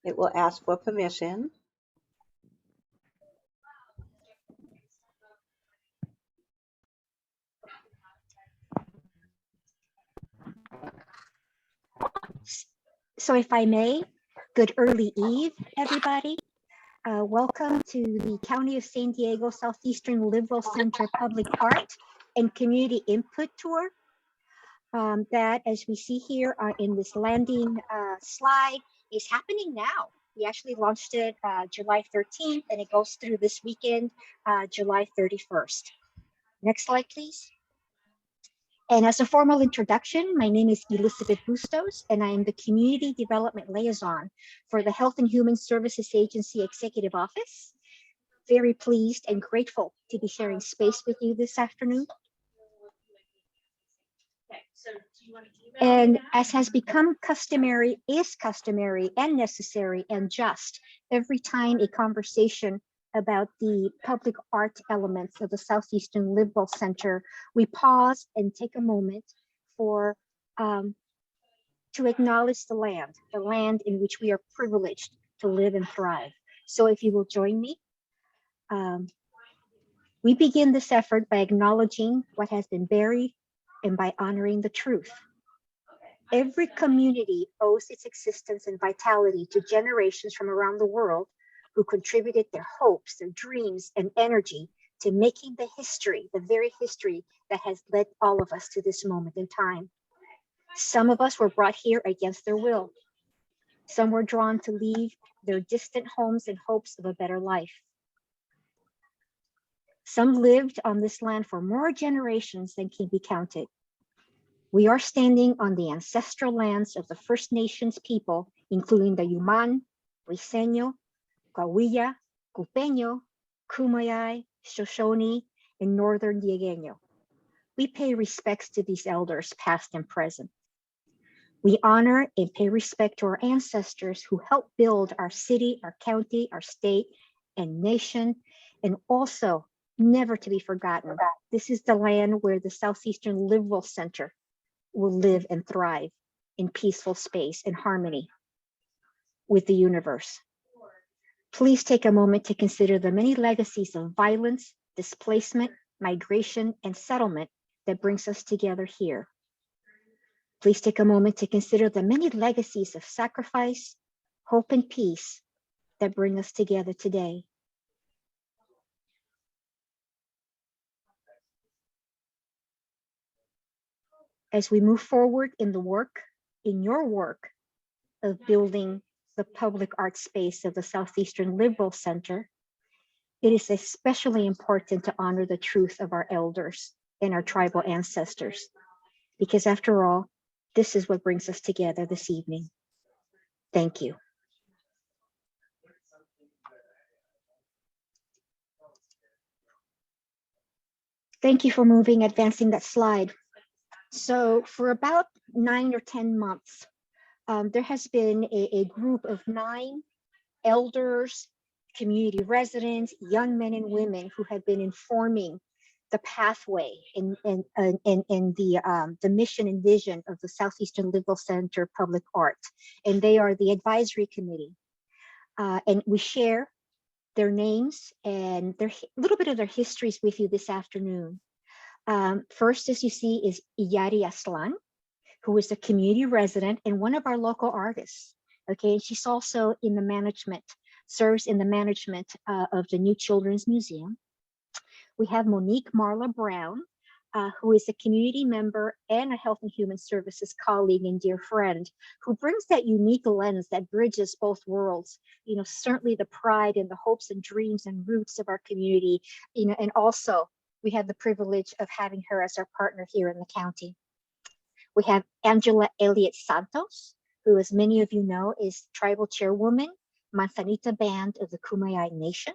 It will ask for permission. So if I may, good early eve, everybody. Welcome to the County of San Diego Southeastern Liberal Center Public Art and Community Input Tour. That, as we see here in this landing slide, is happening now. We actually launched it July 13th, and it goes through this weekend, July 31st. Next slide, please. And as a formal introduction, my name is Elizabeth Bustos, and I am the Community Development Liaison for the Health and Human Services Agency Executive Office. Very pleased and grateful to be sharing space with you this afternoon. And as has become customary, is customary and necessary and just, every time a conversation about the public art elements of the Southeastern Liberal Center, we pause and take a moment for to acknowledge the land in which we are privileged to live and thrive. So if you will join me, we begin this effort by acknowledging what has been buried and by honoring the truth. Every community owes its existence and vitality to generations from around the world who contributed their hopes, their dreams, and energy to making the history, the very history that has led all of us to this moment in time. Some of us were brought here against their will. Some were drawn to leave their distant homes in hopes of a better life. Some lived on this land for more generations than can be counted. We are standing on the ancestral lands of the First Nations people, including the Yuman, Briseño, Cahuilla, Cupeño, Kumeyaay, Shoshone, and Northern Diegueño. We pay respects to these elders, past and present. We honor and pay respect to our ancestors who helped build our city, our county, our state, and nation, and also, never to be forgotten, this is the land where the Southeastern Liberal Center will live and thrive in peaceful space and harmony with the universe. Please take a moment to consider the many legacies of violence, displacement, migration, and settlement that brings us together here. Please take a moment to consider the many legacies of sacrifice, hope, and peace that bring us together today. As we move forward in your work of building the public art space of the Southeastern Liberal Center, it is especially important to honor the truth of our elders and our tribal ancestors, because after all, this is what brings us together this evening. Thank you. Thank you for advancing that slide. So for about 9 or 10 months, there has been a group of 9 elders, community residents, young men and women who have been informing the pathway and the mission and vision of the Southeastern Liberal Center Public Art. And they are the advisory committee. And we share their names and a little bit of their histories with you this afternoon. First, as you see, is Iyari Aslan, who is a community resident and one of our local artists. Okay, she's also in the management, serves in the management of the New Children's Museum. We have Monique Marla Brown, who is a community member and a Health and Human Services colleague and dear friend, who brings that unique lens that bridges both worlds. You know, certainly the pride and the hopes and dreams and roots of our community, you know, and also we have the privilege of having her as our partner here in the county. We have Angela Elliott Santos, who, as many of you know, is tribal chairwoman, Manzanita Band of the Kumeyaay Nation.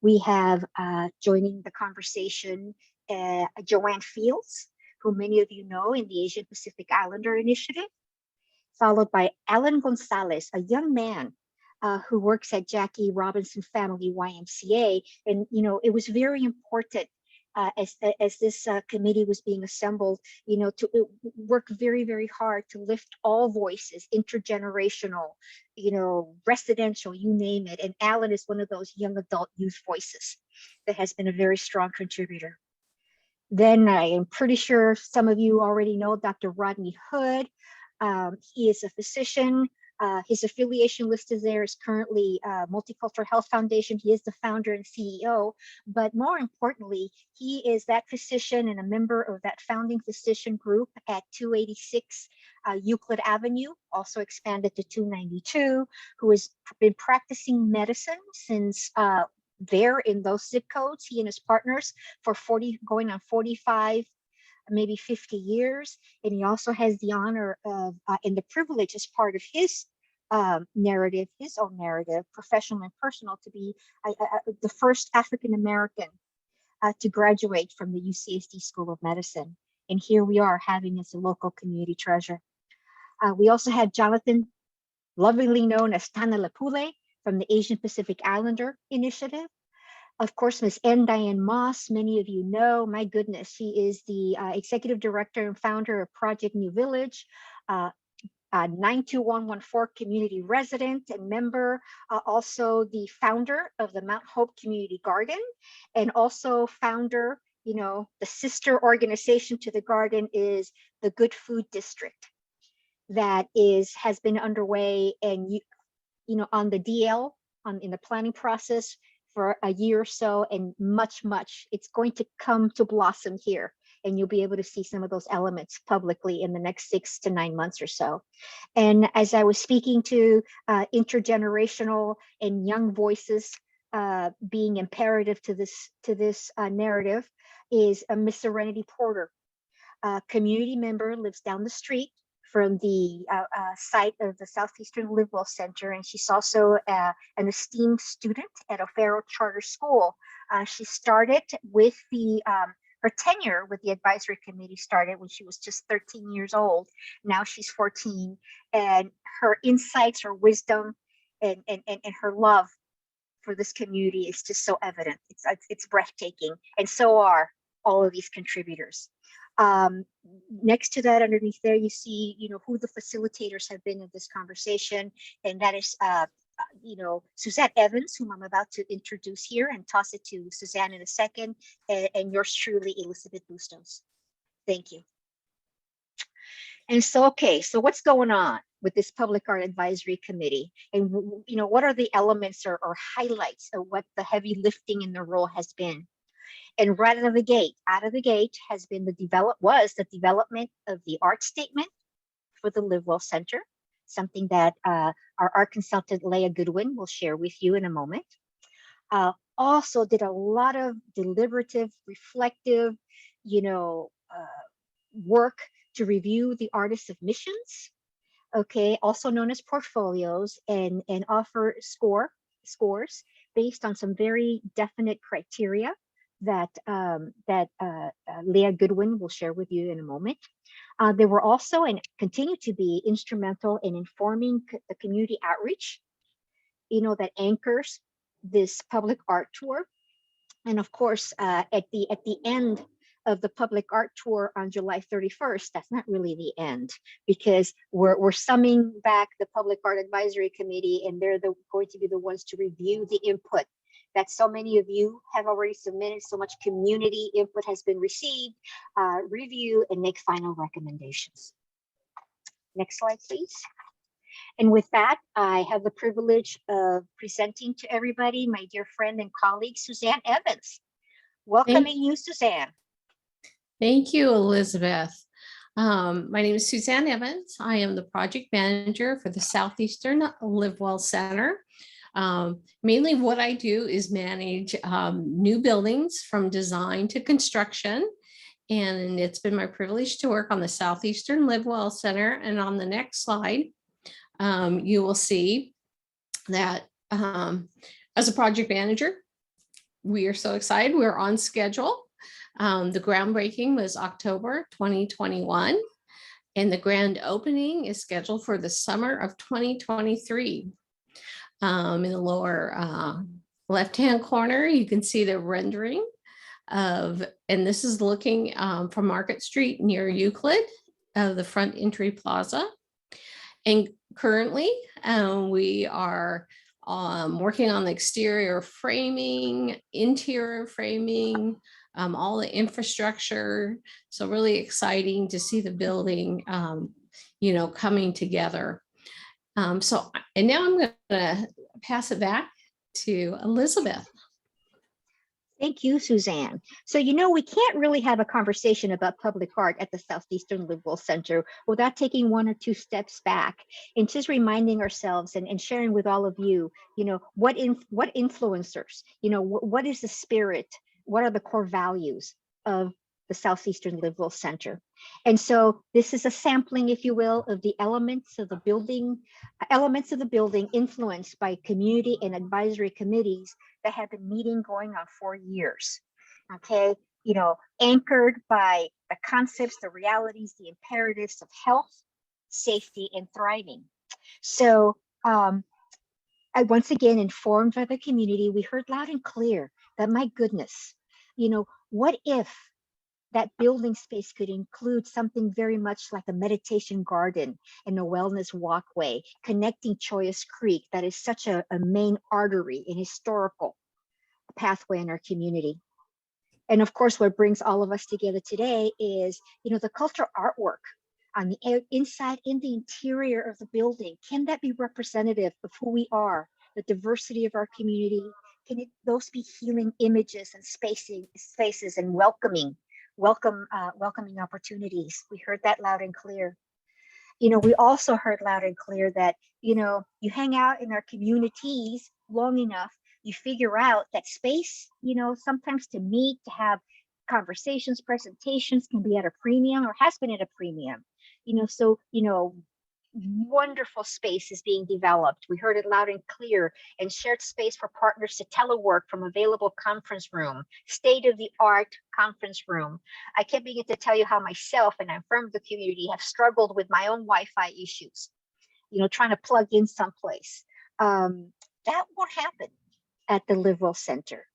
We have joining the conversation, Joanne Fields, who many of you know in the Asian Pacific Islander Initiative, followed by Alan Gonzalez, a young man who works at Jackie Robinson Family YMCA. And, you know, it was very important as this committee was being assembled, to work very, very hard to lift all voices, intergenerational, residential, you name it. And Alan is one of those young adult youth voices that has been a very strong contributor. Then I am pretty sure some of you already know Dr. Rodney Hood. He is a physician. His affiliation listed there is currently Multicultural Health Foundation. He is the founder and CEO, but more importantly, he is that physician and a member of that founding physician group at 286 Euclid Avenue, also expanded to 292, who has been practicing medicine since there in those zip codes, he and his partners, for 40, going on 45, maybe 50 years. And he also has the honor of and the privilege as part of his narrative, his own narrative, professional and personal, to be the first African-American to graduate from the UCSD School of Medicine. And here we are having as a local community treasure. We also had Jonathan, lovingly known as Tana Lapule, from the Asian Pacific Islander Initiative. Of course, Ms. N. Diane Moss, many of you know, my goodness, she is the executive director and founder of Project New Village, 92114 community resident and member, also the founder of the Mount Hope Community Garden, and also founder, the sister organization to the garden is the Good Food District that has been underway and on the DL, in the planning process for a year or so, and much, it's going to come to blossom here. And you'll be able to see some of those elements publicly in the next 6 to 9 months or so. And as I was speaking to intergenerational and young voices being imperative to this narrative, is Miss Serenity Porter, a community member, lives down the street from the site of the Southeastern Live Well Center, and she's also an esteemed student at O'Farrell Charter School. She started with her tenure with the advisory committee started when she was just 13 years old. Now she's 14, and her insights, her wisdom, and her love for this community is just so evident. It's breathtaking, and so are all of these contributors. Next to that, underneath there, you see, who the facilitators have been in this conversation, and that is, Suzanne Evans, whom I'm about to introduce here and toss it to Suzanne in a second, and yours truly, Elizabeth Bustos. Thank you. And so, okay, so what's going on with this Public Art Advisory Committee? And, what are the elements or highlights of what the heavy lifting in the role has been? And right out of the gate has been the development of the art statement for the Live Well Center, something that our art consultant Leah Goodwin will share with you in a moment. Also did a lot of deliberative, reflective, work to review the artist submissions, okay, also known as portfolios, and offer scores based on some very definite criteria that Leah Goodwin will share with you in a moment. They were also and continue to be instrumental in informing the community outreach, that anchors this public art tour. And of course, at the end of the public art tour on July 31st, that's not really the end, because we're summing back the Public Art Advisory Committee, and they're going to be the ones to review the input that so many of you have already submitted. So much community input has been received, review, and make final recommendations. Next slide, please. And with that, I have the privilege of presenting to everybody my dear friend and colleague, Suzanne Evans. Welcoming you, Suzanne. Thank you, Elizabeth. My name is Suzanne Evans. I am the project manager for the Southeastern Live Well Center. Mainly what I do is manage new buildings from design to construction. And it's been my privilege to work on the Southeastern Live Well Center. And on the next slide, you will see that as a project manager, we are so excited. We're on schedule. The groundbreaking was October 2021, and the grand opening is scheduled for the summer of 2023. In the lower left-hand corner, you can see the rendering and this is looking from Market Street near Euclid, the front entry plaza. And currently we are working on the exterior framing, interior framing, all the infrastructure. So really exciting to see the building, you know, coming together. And now I'm going to pass it back to Elizabeth. Thank you, Suzanne. So, you know, we can't really have a conversation about public art at the Southeastern Livewell Center without taking one or two steps back and just reminding ourselves and sharing with all of you, you know, what influencers, you know, what is the spirit, what are the core values of the Southeastern Livewell Center. And so this is a sampling, if you will, of the elements of the building influenced by community and advisory committees that have been meeting going on 4 years. Okay, you know, anchored by the concepts, the realities, the imperatives of health, safety, and thriving. So I once again, informed by the community, we heard loud and clear that, my goodness, you know, what if that building space could include something very much like a meditation garden and a wellness walkway connecting Choyas Creek, that is such a main artery and historical pathway in our community. And of course, what brings all of us together today is, you know, the cultural artwork on the inside, in the interior of the building. Can that be representative of who we are, the diversity of our community? Can those be healing images and spaces and welcoming opportunities? We heard that loud and clear. You know, we also heard loud and clear that, you know, you hang out in our communities long enough, you figure out that space, you know, sometimes to meet, to have conversations, presentations can be at a premium, or has been at a premium. You know, so, you know, wonderful space is being developed. We heard it loud and clear, and shared space for partners to telework from available conference room, state-of-the-art conference room. I can't begin to tell you how myself, and I'm from the community, have struggled with my own Wi-Fi issues, you know, trying to plug in someplace. That won't happen at the Livewell Center.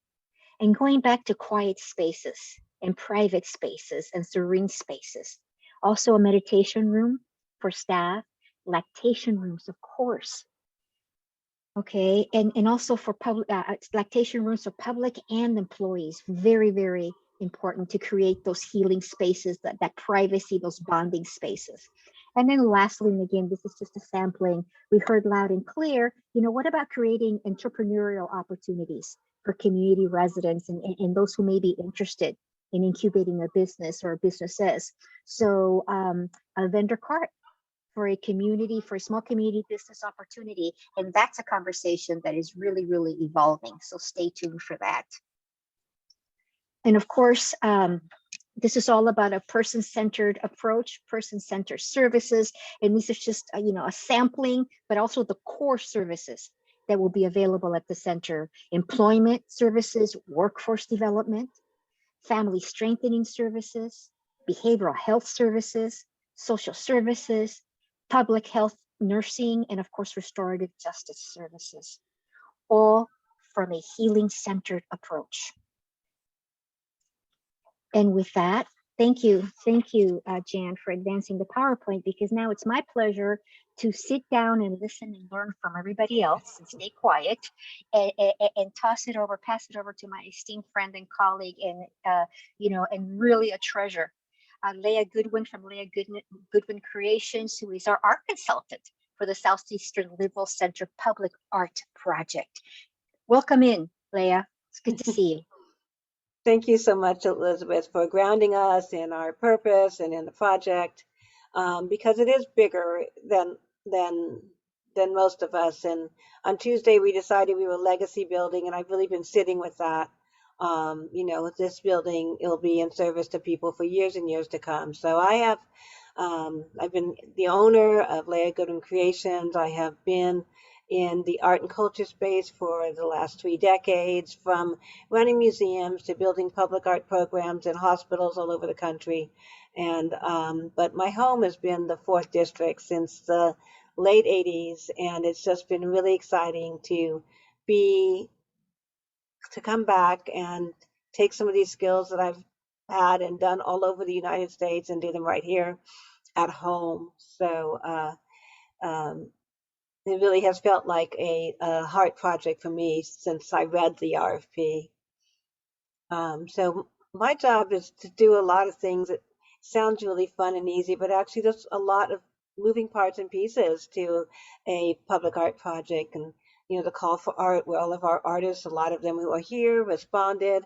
And going back to quiet spaces and private spaces and serene spaces. Also a meditation room for staff, lactation rooms, of course. Okay, and also for public, lactation rooms for public and employees. Very, very important to create those healing spaces, that privacy, those bonding spaces. And then lastly, and again, this is just a sampling, we heard loud and clear, you know, what about creating entrepreneurial opportunities for community residents and those who may be interested in incubating a business or businesses? So a vendor cart for a community, for a small community business opportunity. And that's a conversation that is really, really evolving. So stay tuned for that. And of course, this is all about a person-centered approach, person-centered services. And this is just, you know, a sampling, but also the core services that will be available at the center: employment services, workforce development, family strengthening services, behavioral health services, social services, public health, nursing, and of course, restorative justice services, all from a healing-centered approach. And with that, thank you, Jan, for advancing the PowerPoint, because now it's my pleasure to sit down and listen and learn from everybody else and stay quiet, and pass it over to my esteemed friend and colleague, and you know, and really a treasure, Leah Goodwin from Leah Goodwin Creations, who is our art consultant for the Southeastern Livewell Center Public Art Project. Welcome in, Leah. It's good to see you. Thank you so much, Elizabeth, for grounding us in our purpose and in the project, because it is bigger than most of us. And on Tuesday, we decided we were legacy building, and I've really been sitting with that. You know, with this building, it'll be in service to people for years and years to come. So I've been the owner of Leah Goodwin Creations. I have been in the art and culture space for the last 3 decades, from running museums to building public art programs in hospitals all over the country. And but my home has been the 4th District since the late 80s, and it's just been really exciting to come back and take some of these skills that I've had and done all over the United States and do them right here at home. So it really has felt like a heart project for me since I read the RFP. So my job is to do a lot of things that sounds really fun and easy, but actually there's a lot of moving parts and pieces to a public art project. And, the call for art, where all of our artists, a lot of them who are here, responded,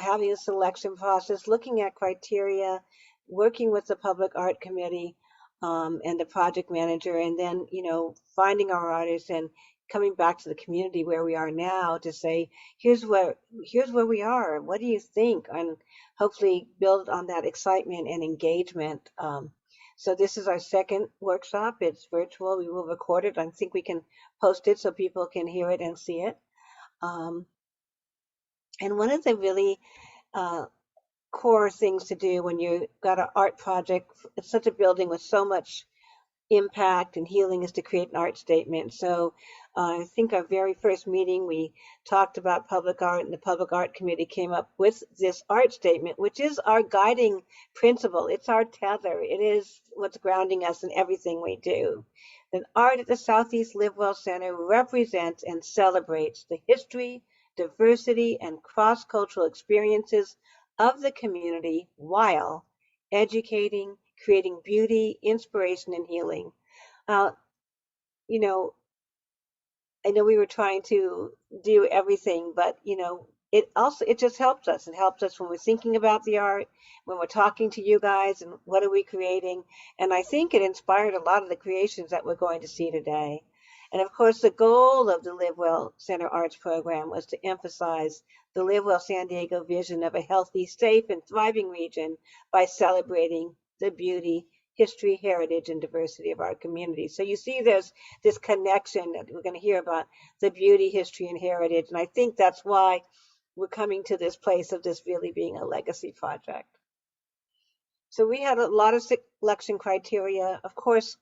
having a selection process, looking at criteria, working with the public art committee and the project manager, and then, finding our artists and coming back to the community where we are now to say, here's where we are. What do you think? And hopefully build on that excitement and engagement. So this is our second workshop. It's virtual. We will record it. I think we can post it so people can hear it and see it. And one of the really core things to do when you've got an art project, it's such a building with so much impact and healing, is to create an art statement. So I think our very first meeting, we talked about public art, and the public art committee came up with this art statement, which is our guiding principle. It's our tether. It is what's grounding us in everything we do. That art at the Southeast Live Well Center represents and celebrates the history, diversity, and cross-cultural experiences of the community while educating, creating beauty, inspiration, and healing. I know we were trying to do everything, but it just helps us. It helps us when we're thinking about the art, when we're talking to you guys, and what are we creating. And I think it inspired a lot of the creations that we're going to see today. And of course, the goal of the Live Well Center Arts Program was to emphasize the Live Well San Diego vision of a healthy, safe, and thriving region by celebrating the beauty, history, heritage, and diversity of our community. So you see there's this connection that we're going to hear about the beauty, history, and heritage. And I think that's why we're coming to this place of this really being a legacy project. So we had a lot of selection criteria. Of course,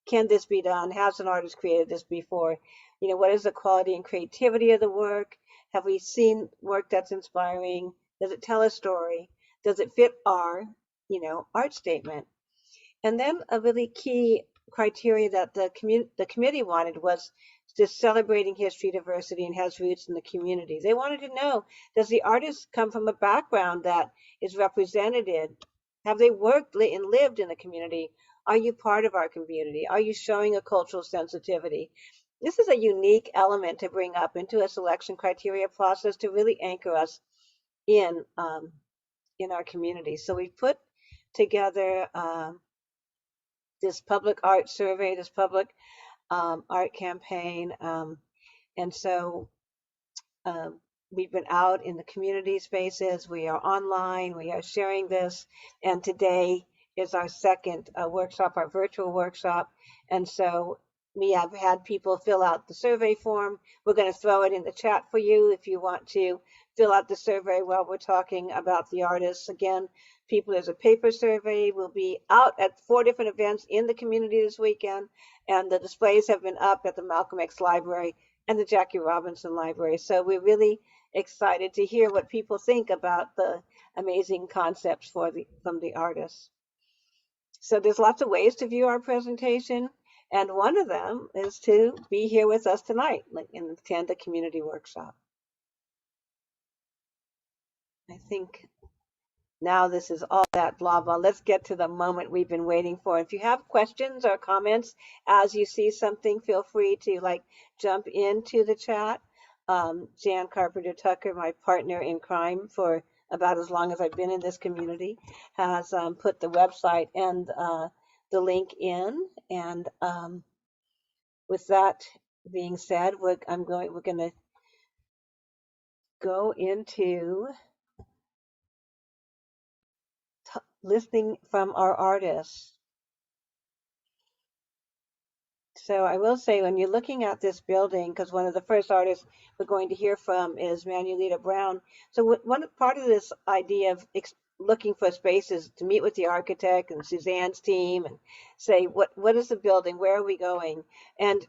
can this be done? Has an artist created this before? What is the quality and creativity of the work? Have we seen work that's inspiring? Does it tell a story? Does it fit our, art statement? And then a really key criteria that the committee wanted was just celebrating history, diversity, and has roots in the community. They wanted to know, does the artist come from a background that is represented? Have they worked and lived in the community? Are you part of our community? Are you showing a cultural sensitivity? This is a unique element to bring up into a selection criteria process to really anchor us in our community. So we put together this public art survey, this public art campaign. And so we've been out in the community spaces. We are online. We are sharing this. And today is our second workshop, our virtual workshop. And so we have had people fill out the survey form. We're going to throw it in the chat for you if you want to fill out the survey while we're talking about the artists. Again, there's a paper survey. We'll be out at 4 different events in the community this weekend, and the displays have been up at the Malcolm X Library and the Jackie Robinson Library. So we're really excited to hear what people think about the amazing concepts from the artists. So there's lots of ways to view our presentation, and one of them is to be here with us tonight and attend the community workshop. I think now this is all that blah, blah. Let's get to the moment we've been waiting for. If you have questions or comments as you see something, feel free to jump into the chat. Jan Carpenter Tucker, my partner in crime for about as long as I've been in this community, has put the website and the link in. And with that being said, we're going to go into listening from our artists. So I will say, when you're looking at this building, because one of the first artists we're going to hear from is Manuelita Brown. So one part of this idea of looking for spaces to meet with the architect and Suzanne's team and say, what is the building? Where are we going? And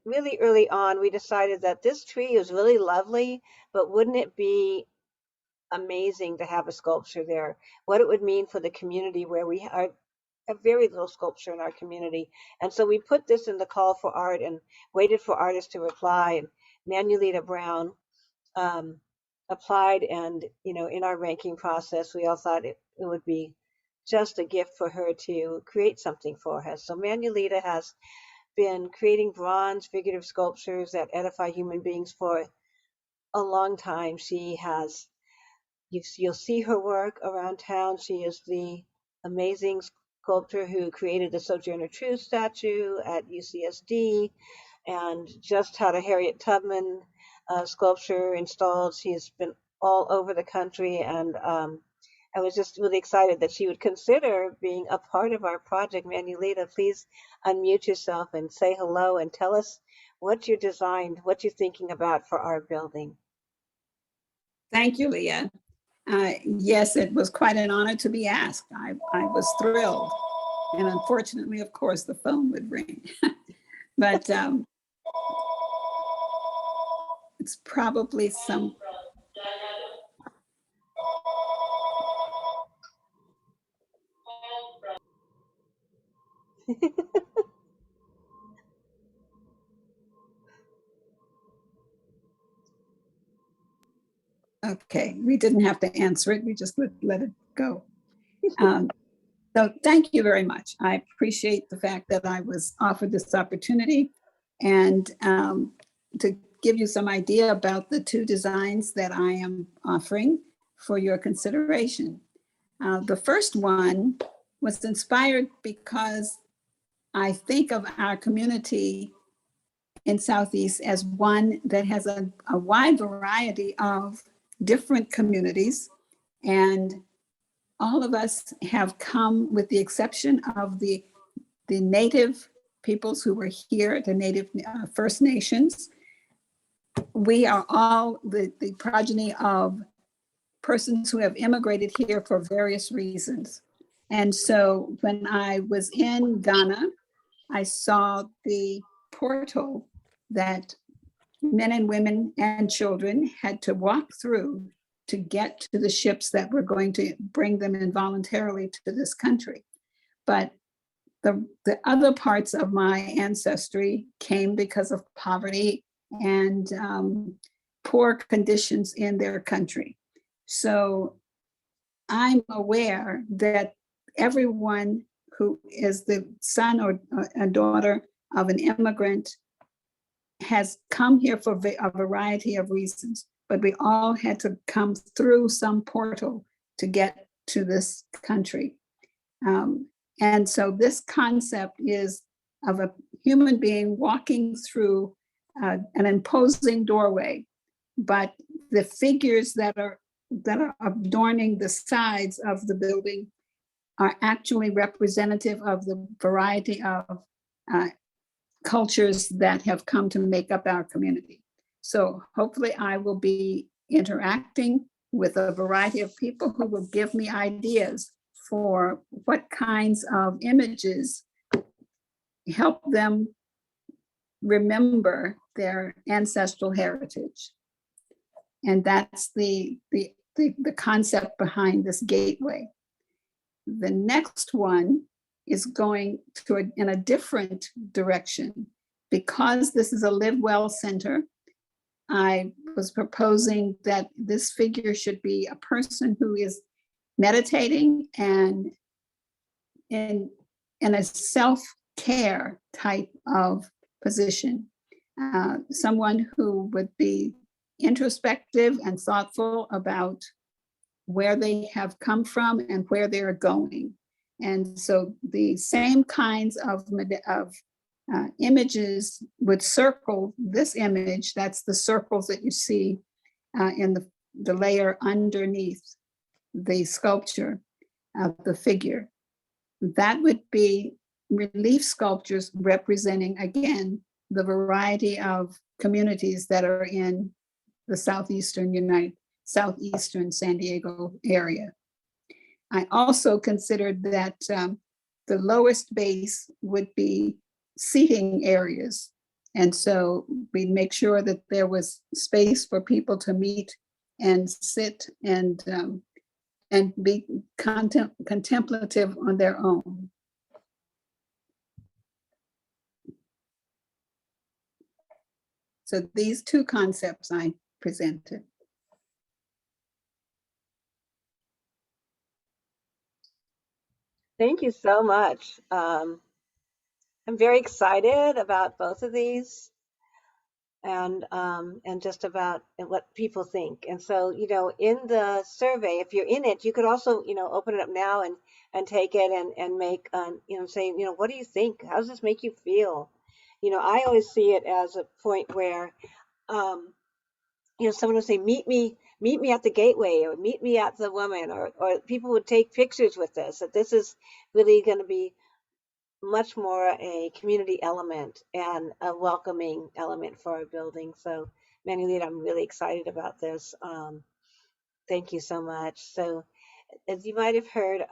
really early on, we decided that this tree is really lovely, but wouldn't it be amazing to have a sculpture there, what it would mean for the community where we are a very little sculpture in our community. And so we put this in the call for art and waited for artists to reply. And Manuelita Brown um, applied, and in our ranking process, we all thought it would be just a gift for her to create something for us. So Manuelita has been creating bronze figurative sculptures that edify human beings for a long time. She has, you'll see her work around town. She is the amazing sculptor who created the Sojourner Truth statue at UCSD and just had a Harriet Tubman sculpture installed. She's been all over the country, and I was just really excited that she would consider being a part of our project. Manuelita, please unmute yourself and say hello and tell us what you designed, what you're thinking about for our building. Thank you, Leah. Yes, it was quite an honor to be asked. I was thrilled. And unfortunately, of course, the phone would ring. But it's probably some... Okay, we didn't have to answer it. We just let it go. So thank you very much. I appreciate the fact that I was offered this opportunity, and to give you some idea about the two designs that I am offering for your consideration. The first one was inspired because I think of our community in Southeast as one that has a wide variety of different communities, and all of us have come, with the exception of the native peoples who were here, the native First Nations. We are all the progeny of persons who have immigrated here for various reasons. And so when I was in Ghana, I saw the portal that men and women and children had to walk through to get to the ships that were going to bring them involuntarily to this country. But the other parts of my ancestry came because of poverty and poor conditions in their country. So I'm aware that everyone who is the son or a daughter of an immigrant has come here for a variety of reasons, but we all had to come through some portal to get to this country. And so this concept is of a human being walking through an imposing doorway, but the figures that are adorning the sides of the building are actually representative of the variety of cultures that have come to make up our community. So hopefully I will be interacting with a variety of people who will give me ideas for what kinds of images help them remember their ancestral heritage. And that's the concept behind this gateway. The next one is going in a different direction. Because this is a Live Well Center, I was proposing that this figure should be a person who is meditating and in a self-care type of position. Someone who would be introspective and thoughtful about where they have come from and where they're going. And so the same kinds of images would circle this image. That's the circles that you see in the layer underneath the sculpture of the figure. That would be relief sculptures representing, again, the variety of communities that are in the Southeastern San Diego area. I also considered that the lowest base would be seating areas. And so we'd make sure that there was space for people to meet and sit and be contemplative on their own. So these two concepts I presented. Thank you so much. I'm very excited about both of these, and just about what people think. And so, you know, in the survey, if you're in it, you could also, you know, open it up now and take it and make, you know, say, you know, what do you think? How does this make you feel? You know, I always see it as a point where, you know, someone would say, meet me at the gateway, or meet me at the woman, or people would take pictures with this, that this is really going to be much more a community element and a welcoming element for our building. So, Manuelita, I'm really excited about this. Thank you so much. So, as you might have heard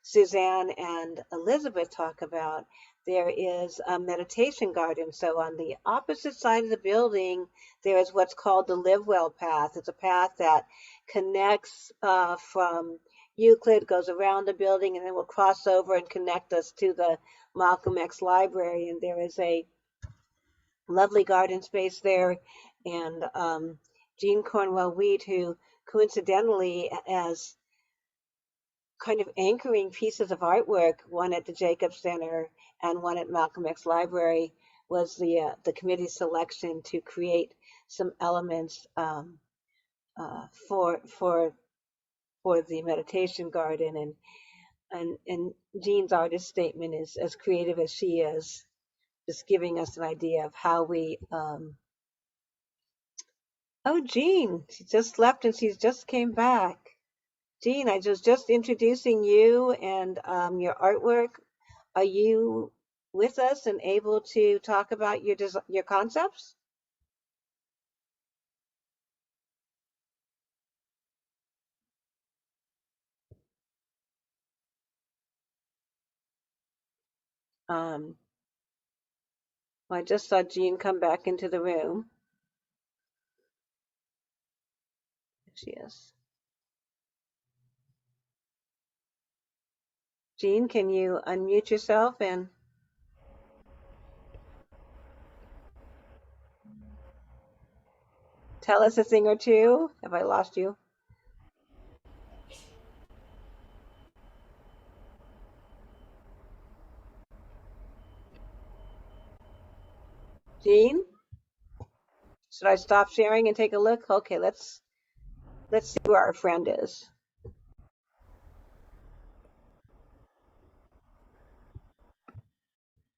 Suzanne and Elizabeth talk about, there is a meditation garden. So on the opposite side of the building, there is what's called the Live Well path. It's a path that connects from Euclid, goes around the building, and then will cross over and connect us to the Malcolm X Library. And there is a lovely garden space there. And Jean Cornwell Wheat, who coincidentally, as kind of anchoring pieces of artwork, one at the Jacobs Center and one at Malcolm X Library, was the committee selection to create some elements for the meditation garden. And Jean's artist statement is as creative as she is, just giving us an idea of how we. Oh, Jean, she just left and she's just came back. Jean, I was just introducing you and your artwork. Are you with us and able to talk about your concepts? I just saw Jean come back into the room. There she is. Jean, can you unmute yourself and tell us a thing or two? Have I lost you? Jean? Should I stop sharing and take a look? Okay, let's see where our friend is.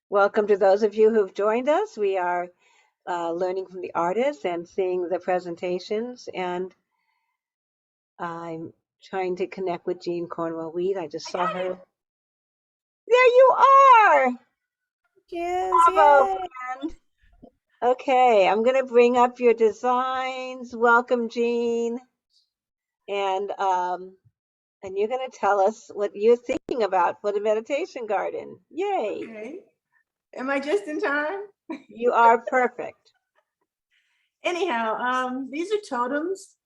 Welcome to those of you who've joined us. We are learning from the artists and seeing the presentations, and I'm trying to connect with Jean Cornwell Wheat. I just saw her. There you are! Yes, Bravo, yay. friend. Okay, I'm going to bring up your designs. Welcome, Jean. And you're going to tell us what you're thinking about for the meditation garden. Yay! Okay. Am I just in time? You are perfect. Anyhow, these are totems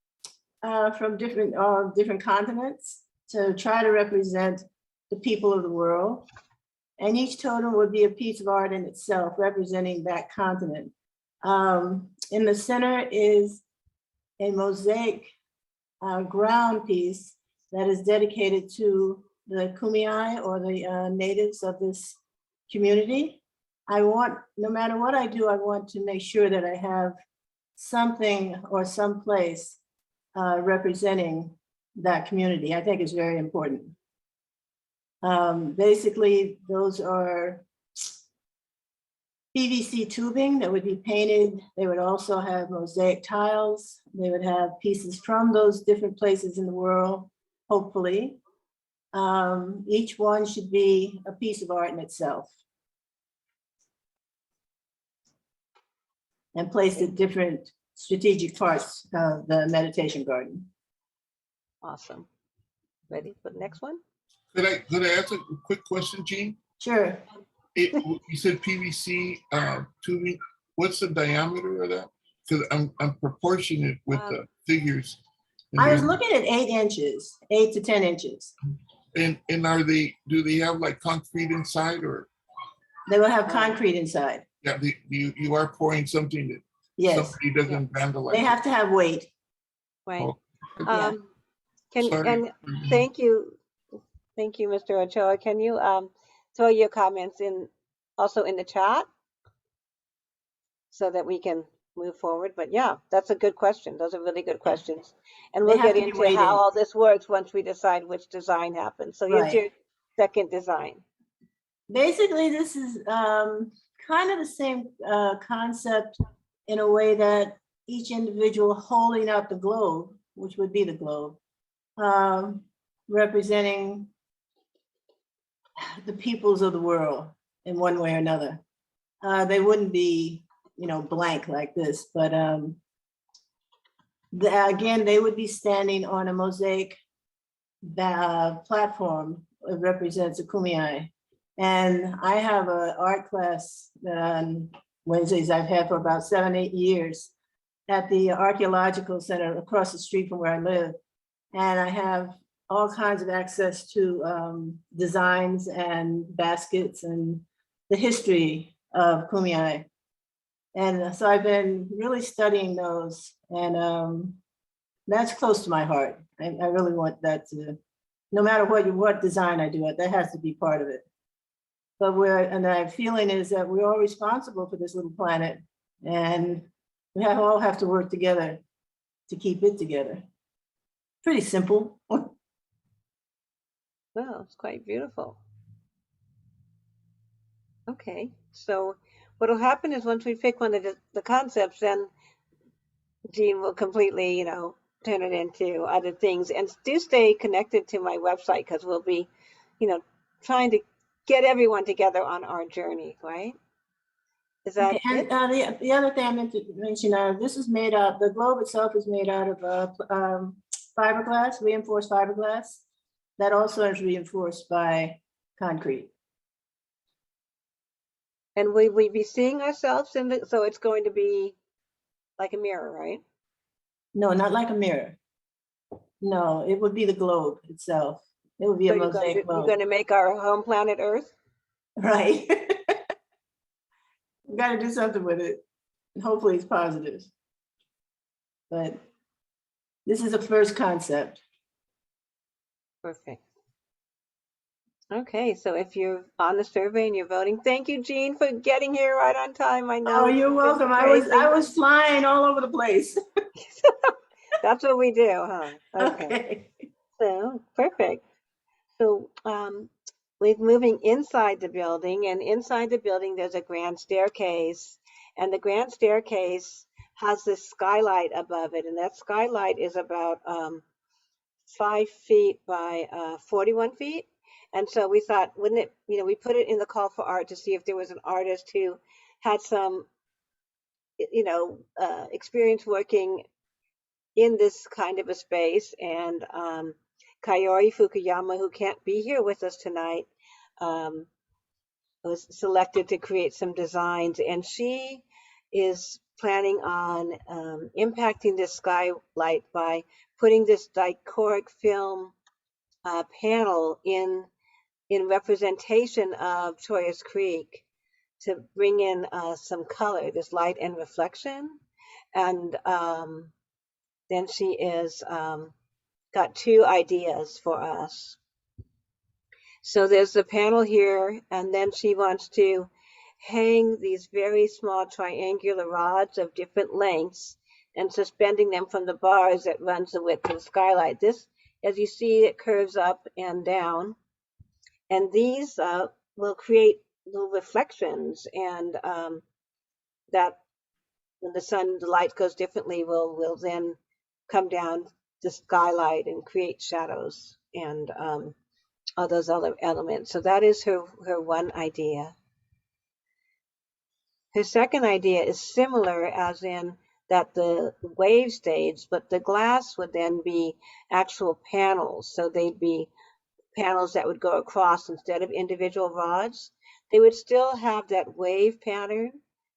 from different continents to try to represent the people of the world. And each totem would be a piece of art in itself, representing that continent. In the center is a mosaic ground piece that is dedicated to the Kumeyaay, or the natives of this community. No matter what I do, I want to make sure that I have something or some place representing that community. I think it's very important. Basically, those are PVC tubing that would be painted. They would also have mosaic tiles. They would have pieces from those different places in the world, hopefully. Each one should be a piece of art in itself, and placed at different strategic parts of the meditation garden. Awesome. Ready for the next one? Could I ask a quick question, Jean? Sure. You said PVC tubing. What's the diameter of that? Because I'm proportionate with the figures. And I was they're- looking at 8 inches, 8 to 10 inches. And do they have like concrete inside, or They will have concrete inside. yeah, you are pouring something that Yes, somebody doesn't vandalize? they have to have weight. Right. Oh, Yeah. sorry. And thank you, Mr. Ochoa. Can you throw your comments in also in the chat so that we can move forward? But yeah, that's a good question. Those are really good questions. And They we'll have get to be into weighted. how all this works once we decide which design happens. So here's Right. your second design. Basically, this is kind of the same concept in a way that each individual holding up the globe, which would be the globe, representing the peoples of the world in one way or another. They wouldn't be, blank like this, but again, they would be standing on a mosaic platform that represents a kumeyaay. And I have an art class that on Wednesdays I've had for about 7, 8 years at the Archaeological Center across the street from where I live. And I have all kinds of access to designs and baskets and the history of kumeyaay. And so I've been really studying those, and that's close to my heart. I really want that to, no matter what design I do, that has to be part of it. But my feeling is that we're all responsible for this little planet, and we all have to work together to keep it together. Pretty simple. Well, it's quite beautiful. Okay, so what'll happen is once we pick one of the concepts, then Jean will completely, turn it into other things. And do stay connected to my website, because we'll be, trying to get everyone together on our journey, right? Is that Okay, and the other thing I meant to mention, this is made out, the globe itself is made out of fiberglass, reinforced fiberglass. That also is reinforced by concrete. And will we be seeing ourselves in the, so it's going to be like a mirror, right? No, not like a mirror. No, it would be the globe itself. It would be So a you're mosaic going to globe. make our home planet Earth? Right. We got to do something with it. Hopefully it's positive. But this is the first concept. Perfect. Okay, so if you're on the survey and you're voting, thank you, Jean, for getting here right on time. I know. Oh, you're welcome. I was flying all over the place. That's what we do, huh? Okay. So perfect. So we're moving inside the building, and inside the building there's a grand staircase, and the grand staircase has this skylight above it, and that skylight is about 5 feet by 41 feet. And so we thought, wouldn't it, we put it in the call for art to see if there was an artist who had some, experience working in this kind of a space. And Kayori Fukuyama, who can't be here with us tonight, was selected to create some designs. And she is planning on impacting this skylight by putting this dichroic film panel in representation of Troyes Creek to bring in some color, this light and reflection. And then she is got 2 ideas for us. So there's the panel here, and then she wants to hang these very small triangular rods of different lengths and suspending them from the bars that runs the width of the skylight. This, as you see, it curves up and down. And these will create little reflections, and that when the light goes differently, will then come down the skylight and create shadows and all those other elements. So that is her one idea. Her second idea is similar, as in that the wave stage, but the glass would then be actual panels. So they'd be panels that would go across instead of individual rods. They would still have that wave pattern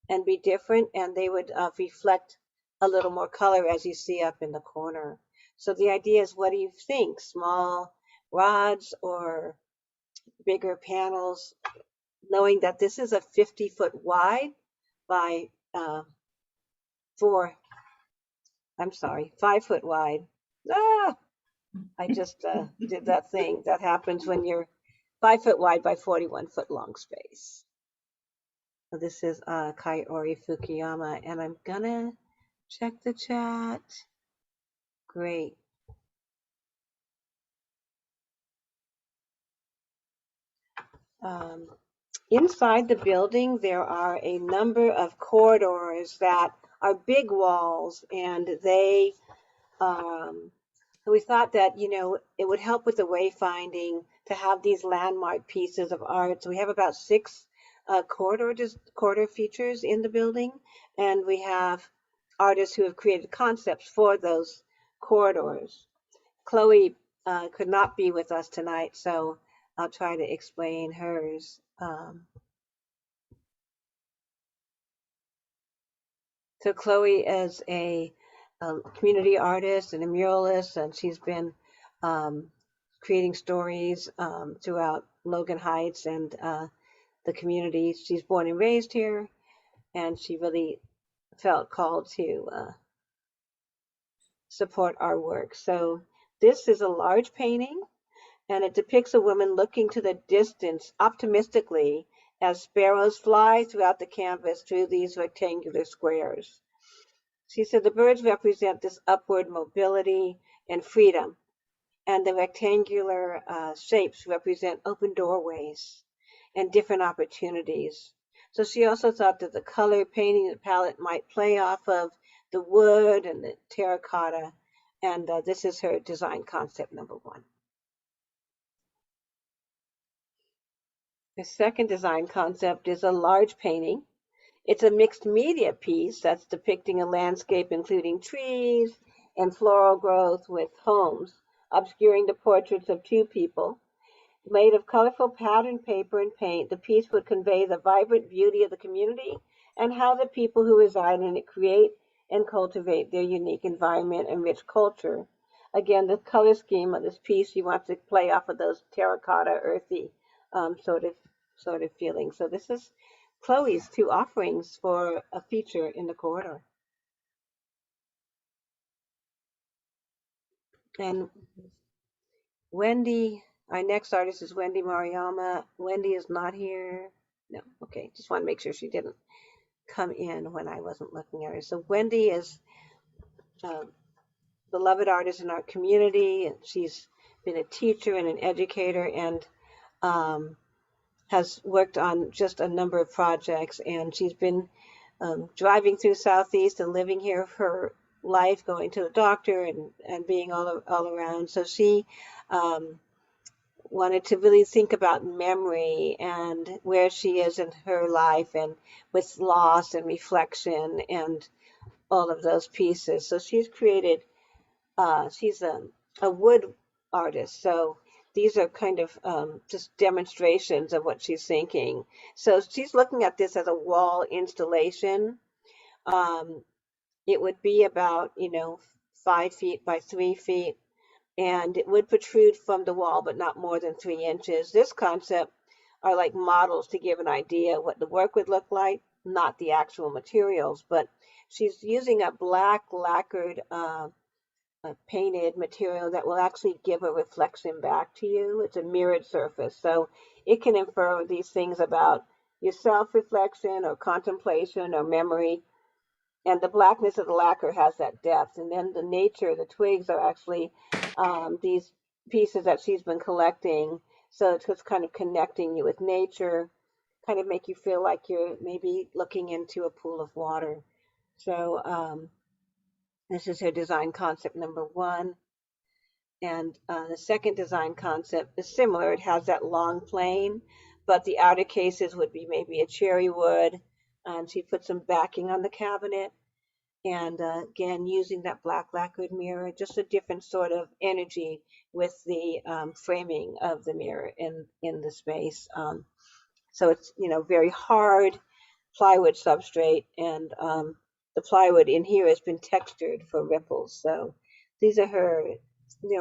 and be different, and they would reflect a little more color, as you see up in the corner. So the idea is, what do you think? Small rods or bigger panels, knowing that this is a 50-foot wide by 5-foot wide. Ah, I just did that thing that happens when you're 5-foot wide by 41-foot long space. So this is Kaiori Fukuyama, and I'm gonna check the chat. Great. Inside the building, there are a number of corridors that are big walls, and they we thought that, you know, it would help with the wayfinding to have these landmark pieces of art. So we have about 6 corridor features in the building, and we have artists who have created concepts for those corridors. Chloe could not be with us tonight, so I'll try to explain hers. So Chloe is a community artist and a muralist, and she's been creating stories throughout Logan Heights and the community. She's born and raised here, and she really felt called to support our work. So this is a large painting, and it depicts a woman looking to the distance optimistically as sparrows fly throughout the canvas through these rectangular squares. She said the birds represent this upward mobility and freedom, and the rectangular shapes represent open doorways and different opportunities. So she also thought that the color painting the palette might play off of the wood and the terracotta, and this is her design concept number 1. The second design concept is a large painting. It's a mixed media piece that's depicting a landscape including trees and floral growth with homes obscuring the portraits of 2 people. Made of colorful patterned paper and paint, the piece would convey the vibrant beauty of the community and how the people who reside in it create and cultivate their unique environment and rich culture. Again, the color scheme of this piece, you want to play off of those terracotta, earthy sort of feeling. So this is Chloe's 2 offerings for a feature in the corridor. And Wendy, our next artist is Wendy Mariyama. Wendy is not here. No, okay, just want to make sure she didn't come in when I wasn't looking at her. So Wendy is a beloved artist in our community, and she's been a teacher and an educator, and has worked on just a number of projects, and she's been driving through Southeast and living here her life, going to the doctor and being all around. So she wanted to really think about memory and where she is in her life, and with loss and reflection and all of those pieces. So she's created, she's a wood artist, so these are kind of just demonstrations of what she's thinking. So she's looking at this as a wall installation. It would be about, 5 feet by 3 feet, and it would protrude from the wall, but not more than 3 inches. This concept are like models to give an idea what the work would look like, not the actual materials, but she's using a black lacquered painted material that will actually give a reflection back to you. It's a mirrored surface, so it can infer these things about your self-reflection or contemplation or memory. And the blackness of the lacquer has that depth. And then the nature, the twigs are actually these pieces that she's been collecting. So it's just kind of connecting you with nature, kind of make you feel like you're maybe looking into a pool of water. So this is her design concept number 1. And the second design concept is similar. It has that long plane, but the outer cases would be maybe a cherry wood. And she put some backing on the cabinet. And again, using that black lacquered mirror, just a different sort of energy with the framing of the mirror in the space. So it's, very hard plywood substrate, and the plywood in here has been textured for ripples. So these are her,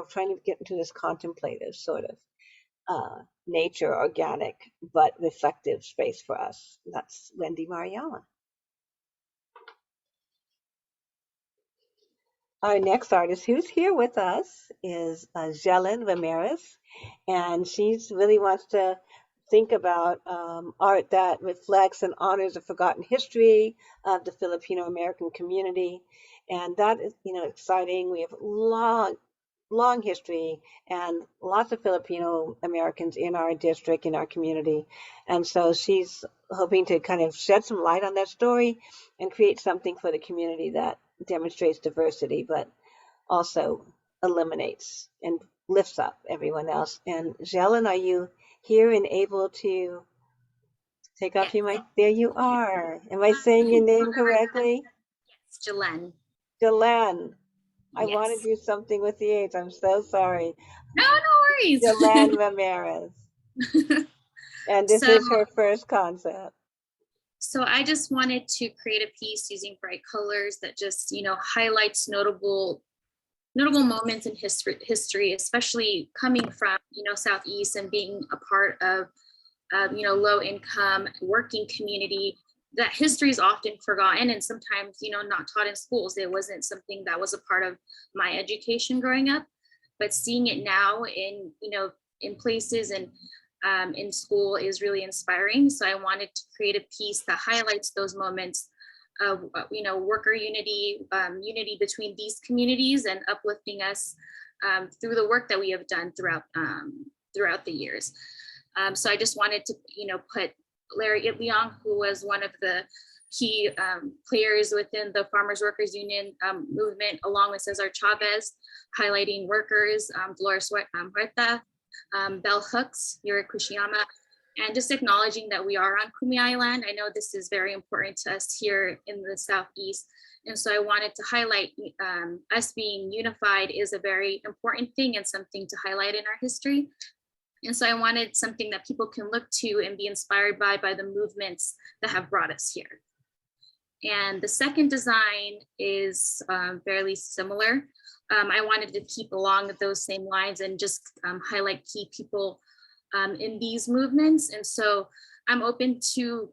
trying to get into this contemplative sort of nature, organic, but reflective space for us. That's Wendy Mariella. Our next artist who's here with us is Jelen Ramirez, and she's really wants to think about art that reflects and honors a forgotten history of the Filipino American community, and that is, exciting. We have long history and lots of Filipino Americans in our district, in our community, and so she's hoping to kind of shed some light on that story and create something for the community that demonstrates diversity, but also eliminates and lifts up everyone else. And Jelen, are you here and able to take off your mic? There you are. Am I saying your name correctly? Yes, Jelen. Jelen. I Yes. want to do something with the H. I'm so sorry. No worries. Jelen Ramirez. And this is her first concept. So I just wanted to create a piece using bright colors that just, highlights notable moments in history, especially coming from, Southeast and being a part of, low income working community. That history is often forgotten and sometimes, not taught in schools. It wasn't something that was a part of my education growing up, but seeing it now in, in places and in school is really inspiring. So I wanted to create a piece that highlights those moments of, worker unity, unity between these communities and uplifting us through the work that we have done throughout the years. So I just wanted to, put Larry Itliong, who was one of the key players within the Farmers Workers Union movement, along with Cesar Chavez, highlighting workers, Dolores Huerta, Bell Hooks, Yuri Kushiyama, and just acknowledging that we are on Kumi Island. I know this is very important to us here in the Southeast. And so I wanted to highlight us being unified is a very important thing and something to highlight in our history. And so I wanted something that people can look to and be inspired by the movements that have brought us here. And the second design is fairly similar. I wanted to keep along those same lines and just highlight key people in these movements. And so I'm open to,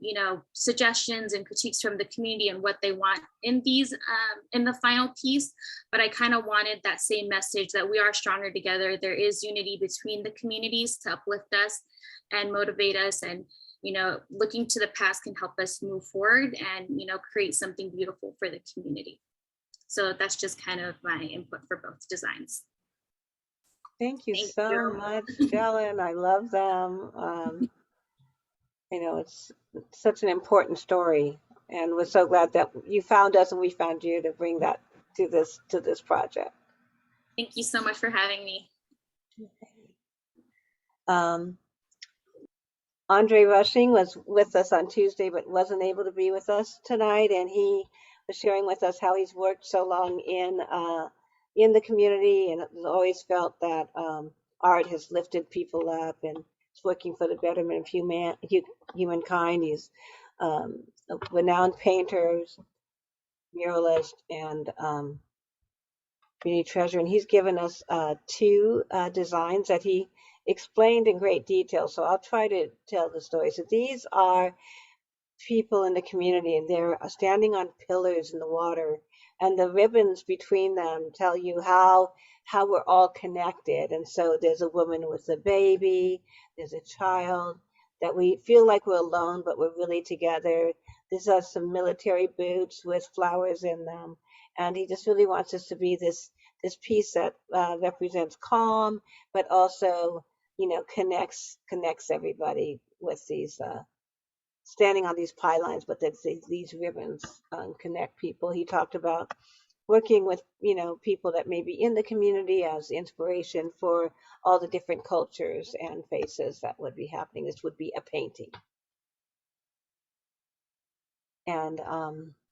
suggestions and critiques from the community and what they want in these, in the final piece. But I kind of wanted that same message that we are stronger together. There is unity between the communities to uplift us and motivate us. And, looking to the past can help us move forward and, create something beautiful for the community. So that's just kind of my input for both designs. Thank you so much, Jelen. I love them. It's such an important story, and we're so glad that you found us and we found you to bring that to this project. Thank you so much for having me. Andre Rushing was with us on Tuesday, but wasn't able to be with us tonight, and he was sharing with us how he's worked so long in the community and has always felt that art has lifted people up and is working for the betterment of humankind. He's a renowned painter, muralist, and community treasure. And he's given us two designs that he explained in great detail. So I'll try to tell the story. So these are people in the community, and they're standing on pillars in the water, and the ribbons between them tell you how we're all connected. And so there's a woman with a baby, there's a child, that we feel like we're alone, but we're really together. There's some military boots with flowers in them. And he just really wants us to be this piece that represents calm, but also, connects everybody with these standing on these pylons, but that these ribbons connect people. He talked about working with, people that may be in the community as inspiration for all the different cultures and faces that would be happening. This would be a painting. And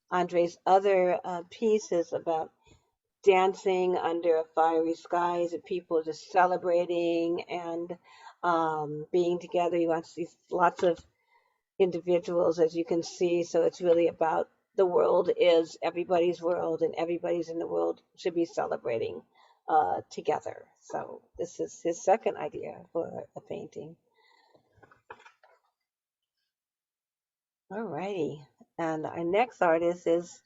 Andre's other piece is about dancing under a fiery skies and people just celebrating and being together. He wants these lots of individuals, as you can see. So it's really about the world is everybody's world, and everybody's in the world should be celebrating together. So this is his second idea for a painting. All righty. And our next artist is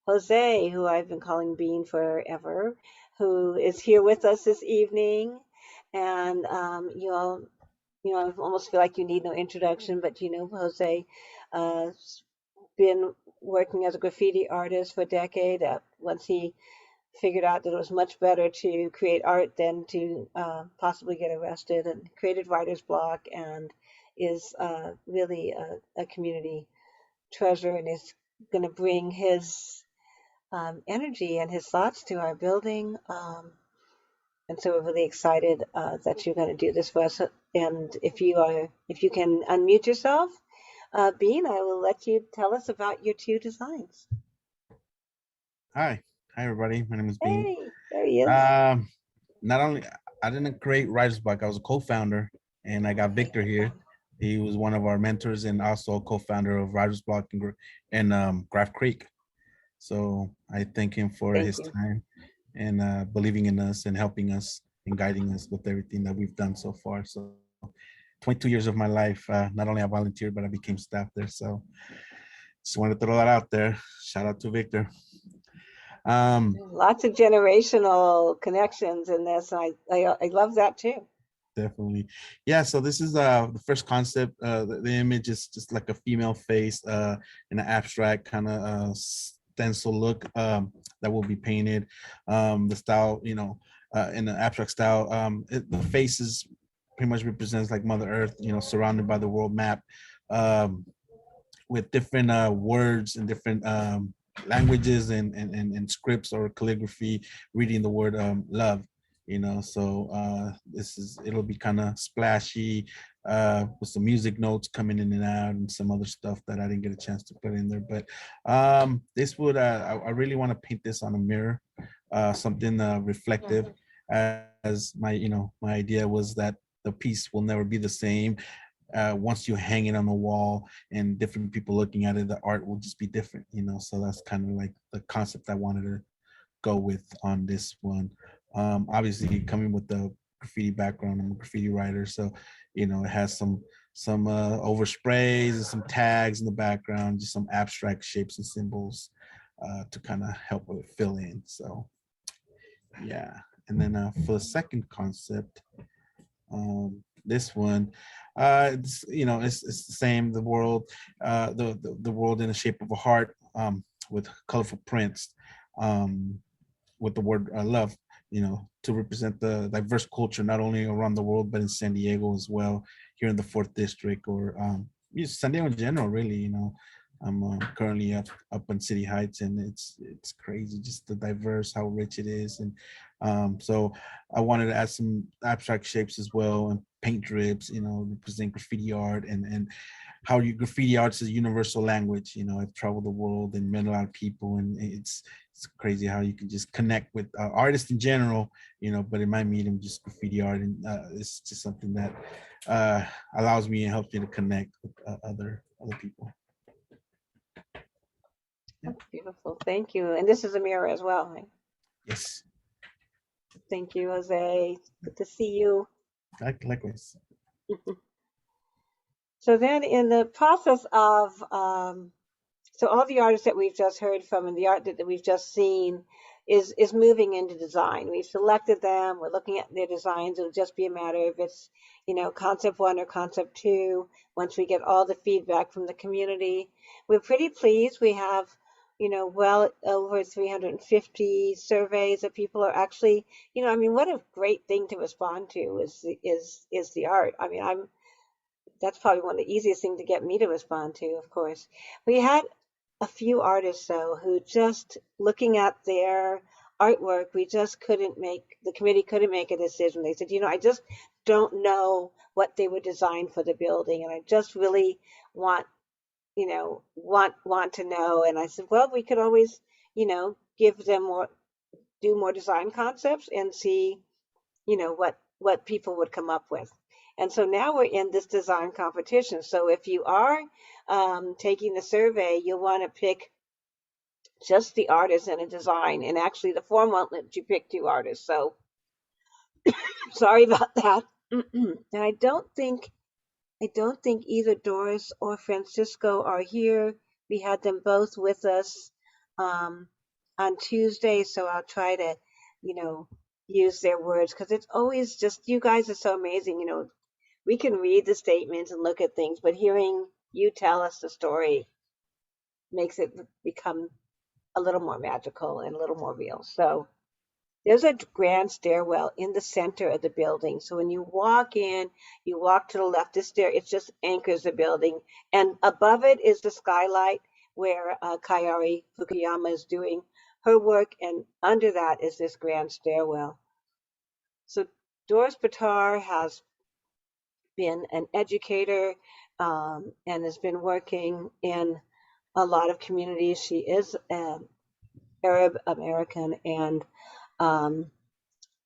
Jose, who I've been calling Bean forever, who is here with us this evening. And I almost feel like you need no introduction, but Jose has been working as a graffiti artist for a decade. Once he figured out that it was much better to create art than to possibly get arrested, and created writer's block, and is really a community treasure, and is going to bring his energy and his thoughts to our building. And so we're really excited that you're going to do this for us. And if you can unmute yourself, Bean, I will let you tell us about your two designs. Hi everybody. My name is Bean. Hey, there he is. Not only I didn't create Writer's Block, I was a co-founder, and I got Victor here. He was one of our mentors and also a co-founder of Writer's Block and Graph Creek. So I thank him for his time and believing in us and helping us and guiding us with everything that we've done so far. So 22 years of my life, not only I volunteered, but I became staff there. So just wanted to throw that out there. Shout out to Victor. Lots of generational connections in this. I love that too. Definitely. Yeah, so this is the first concept. The image is just like a female face in an abstract kind of stencil look that will be painted. The style, in an abstract style, the face is pretty much represents like Mother Earth, surrounded by the world map, with different words and different languages and scripts or calligraphy reading the word love. So it'll be kind of splashy with some music notes coming in and out and some other stuff that I didn't get a chance to put in there. But this would I really want to paint this on a mirror, something reflective, as my idea was that the piece will never be the same. Once you hang it on the wall and different people looking at it, the art will just be different, so that's kind of like the concept I wanted to go with on this one. Obviously coming with the graffiti background, I'm a graffiti writer, so it has some oversprays and some tags in the background, just some abstract shapes and symbols to kind of help with fill in. So yeah. And then for the second concept, this one, it's the same. The world, the world in the shape of a heart, with colorful prints, with the word love, to represent the diverse culture not only around the world but in San Diego as well, here in the 4th District, or San Diego in general. Really, I'm currently up in City Heights, and it's crazy just the diverse, how rich it is. And so I wanted to add some abstract shapes as well, and paint drips, represent graffiti art, and how graffiti arts is a universal language. I've traveled the world and met a lot of people, and it's crazy how you can just connect with artists in general, but in my medium, just graffiti art, and it's just something that allows me and helps me to connect with other people. That's beautiful. Thank you. And this is a mirror as well, right? Yes. Thank you, Jose. Good to see you. Likewise. So then in the process of, so all the artists that we've just heard from and the art that we've just seen is moving into design. We've selected them. We're looking at their designs. It'll just be a matter of it's, concept 1 or concept 2. Once we get all the feedback from the community, we're pretty pleased. We have, well over 350 surveys that people are actually, what a great thing to respond to is the art. That's probably one of the easiest things to get me to respond to, of course. We had a few artists, though, who just looking at their artwork, the committee couldn't make a decision. They said, I just don't know what they would design for the building, and I just really want to know. And I said, well, we could always, give them do more design concepts and see, what people would come up with. And so now we're in this design competition. So if you are taking the survey, you'll want to pick just the artist and a design. And actually the form won't let you pick 2 artists. So Sorry about that. And I don't think either Doris or Francisco are here. We had them both with us on Tuesday, so I'll try to, use their words because it's always just, you guys are so amazing. We can read the statements and look at things, but hearing you tell us the story makes it become a little more magical and a little more real. So there's a grand stairwell in the center of the building. So when you walk in, you walk to the left, it just anchors the building. And above it is the skylight where Kayari Fukuyama is doing her work. And under that is this grand stairwell. So Doris Batar has been an educator and has been working in a lot of communities. She is Arab American and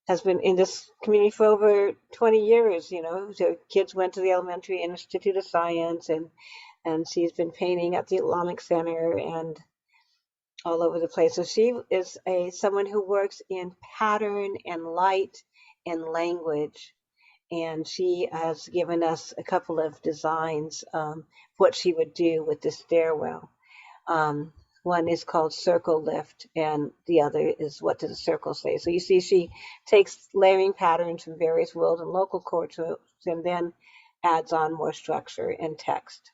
has been in this community for over 20 years. Her kids went to the Elementary Institute of Science, and she's been painting at the Islamic Center and all over the place. So she is someone who works in pattern and light and language. And she has given us a couple of designs, what she would do with the stairwell. One is called Circle Lift, and the other is What Does the Circle Say? So you see, she takes layering patterns from various world and local cultures and then adds on more structure and text.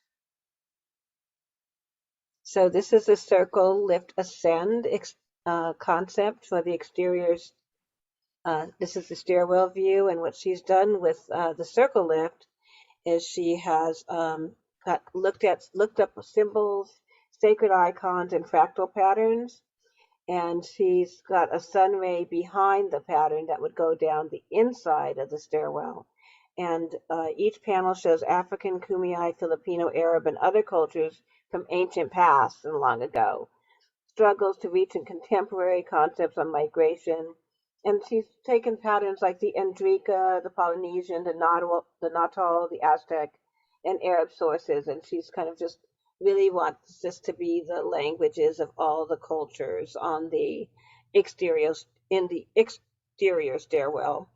So this is the Circle Lift Ascend concept for the exteriors. This is the stairwell view, and what she's done with the Circle Lift is she has looked up symbols, sacred icons, and fractal patterns, and she's got a sun ray behind the pattern that would go down the inside of the stairwell. And each panel shows African, Kumeyaay, Filipino, Arab, and other cultures from ancient past and long ago. Struggles to reach in contemporary concepts on migration. And she's taken patterns like the Andrika, the Polynesian, the Natal, the Aztec, and Arab sources. And she's kind of just really wants this to be the languages of all the cultures on the exterior stairwell.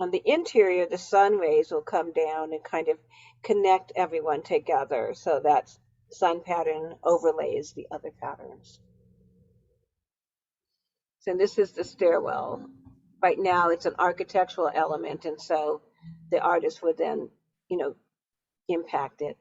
On the interior, the sun rays will come down and kind of connect everyone together. So that sun pattern overlays the other patterns. So this is the stairwell. Right now, it's an architectural element, and so the artist would then, impact it.